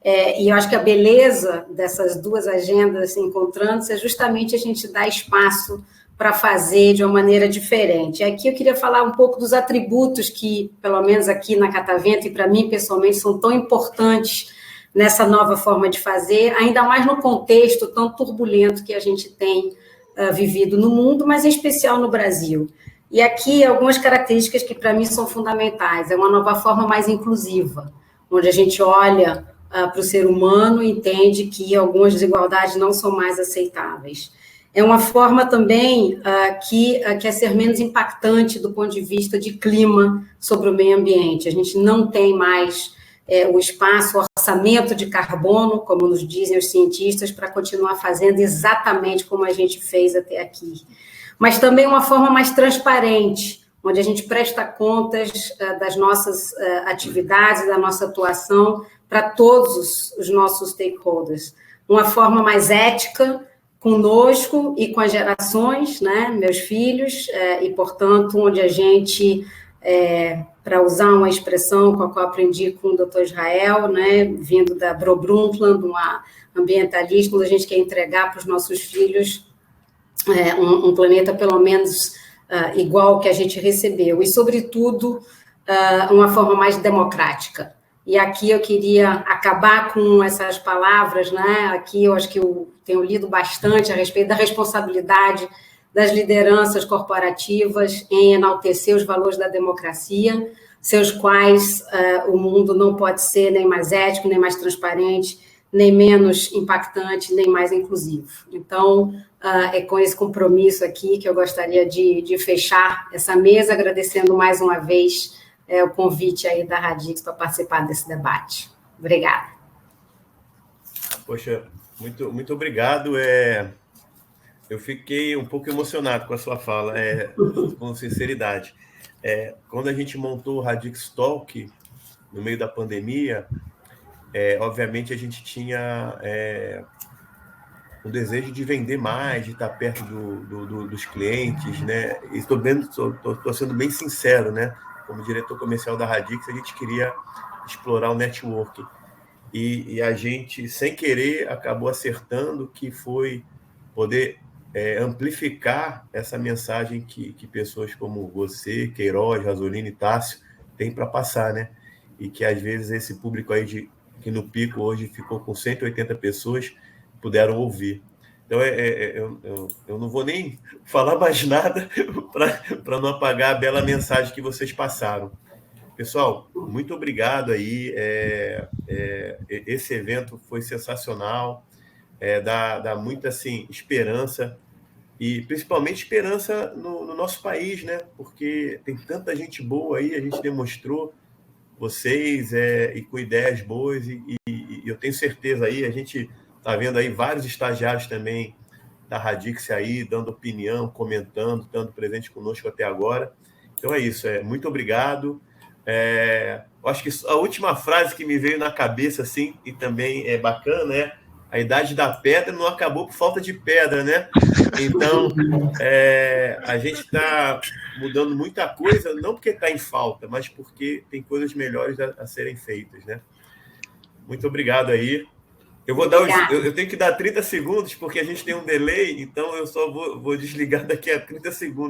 Speaker 3: E eu acho que a beleza dessas duas agendas se encontrando é justamente a gente dar espaço para fazer de uma maneira diferente. Aqui eu queria falar um pouco dos atributos que, pelo menos aqui na Catavento, e para mim pessoalmente, são tão importantes nessa nova forma de fazer, ainda mais no contexto tão turbulento que a gente tem vivido no mundo, mas em especial no Brasil. E aqui algumas características que para mim são fundamentais. É uma nova forma mais inclusiva, onde a gente olha para o ser humano e entende que algumas desigualdades não são mais aceitáveis. É uma forma também que quer ser menos impactante do ponto de vista de clima sobre o meio ambiente. A gente não tem mais o espaço, o orçamento de carbono, como nos dizem os cientistas, para continuar fazendo exatamente como a gente fez até aqui. Mas também uma forma mais transparente, onde a gente presta contas das nossas atividades, da nossa atuação para todos os nossos stakeholders. Uma forma mais ética, conosco e com as gerações, né, meus filhos, e, portanto, onde a gente, para usar uma expressão com a qual aprendi com o Dr. Israel, né, vindo da Bro Brundtland, uma ambientalista, onde a gente quer entregar para os nossos filhos um planeta, pelo menos, igual que a gente recebeu, e, sobretudo, uma forma mais democrática. E aqui eu queria acabar com essas palavras, né? Aqui eu acho que eu tenho lido bastante a respeito da responsabilidade das lideranças corporativas em enaltecer os valores da democracia, seus quais o mundo não pode ser nem mais ético, nem mais transparente, nem menos impactante, nem mais inclusivo. Então, é com esse compromisso aqui que eu gostaria de fechar essa mesa, agradecendo mais uma vez o convite aí da Radix para participar desse debate. Obrigada.
Speaker 1: Poxa, muito obrigado. Eu fiquei um pouco emocionado com a sua fala, com sinceridade. Quando a gente montou o Radix Talk, no meio da pandemia, obviamente a gente tinha um desejo de vender mais, de estar perto dos clientes, né? E estou sendo bem sincero, né? Como diretor comercial da Radix, a gente queria explorar o networking. E a gente, sem querer, acabou acertando que foi poder amplificar essa mensagem que pessoas como você, Queiroz, Rasolini e Tássio têm para passar, né? E que, às vezes, esse público aí que no pico hoje ficou com 180 pessoas puderam ouvir. Então, eu não vou nem falar mais nada para não apagar a bela mensagem que vocês passaram. Pessoal, muito obrigado aí. Esse evento foi sensacional, dá muita assim, esperança, e principalmente esperança no nosso país, né? Porque tem tanta gente boa aí, a gente demonstrou, vocês, e com ideias boas, e eu tenho certeza aí, a gente está vendo aí vários estagiários também da Radix aí, dando opinião, comentando, estando presente conosco até agora. Então é isso, muito obrigado. Eu acho que a última frase que me veio na cabeça, assim, e também é bacana, é: a idade da pedra não acabou por falta de pedra, né? Então, a gente está mudando muita coisa, não porque está em falta, mas porque tem coisas melhores a serem feitas, né? Muito obrigado aí. Eu tenho que dar 30 segundos, porque a gente tem um delay, então eu só vou desligar daqui a 30 segundos.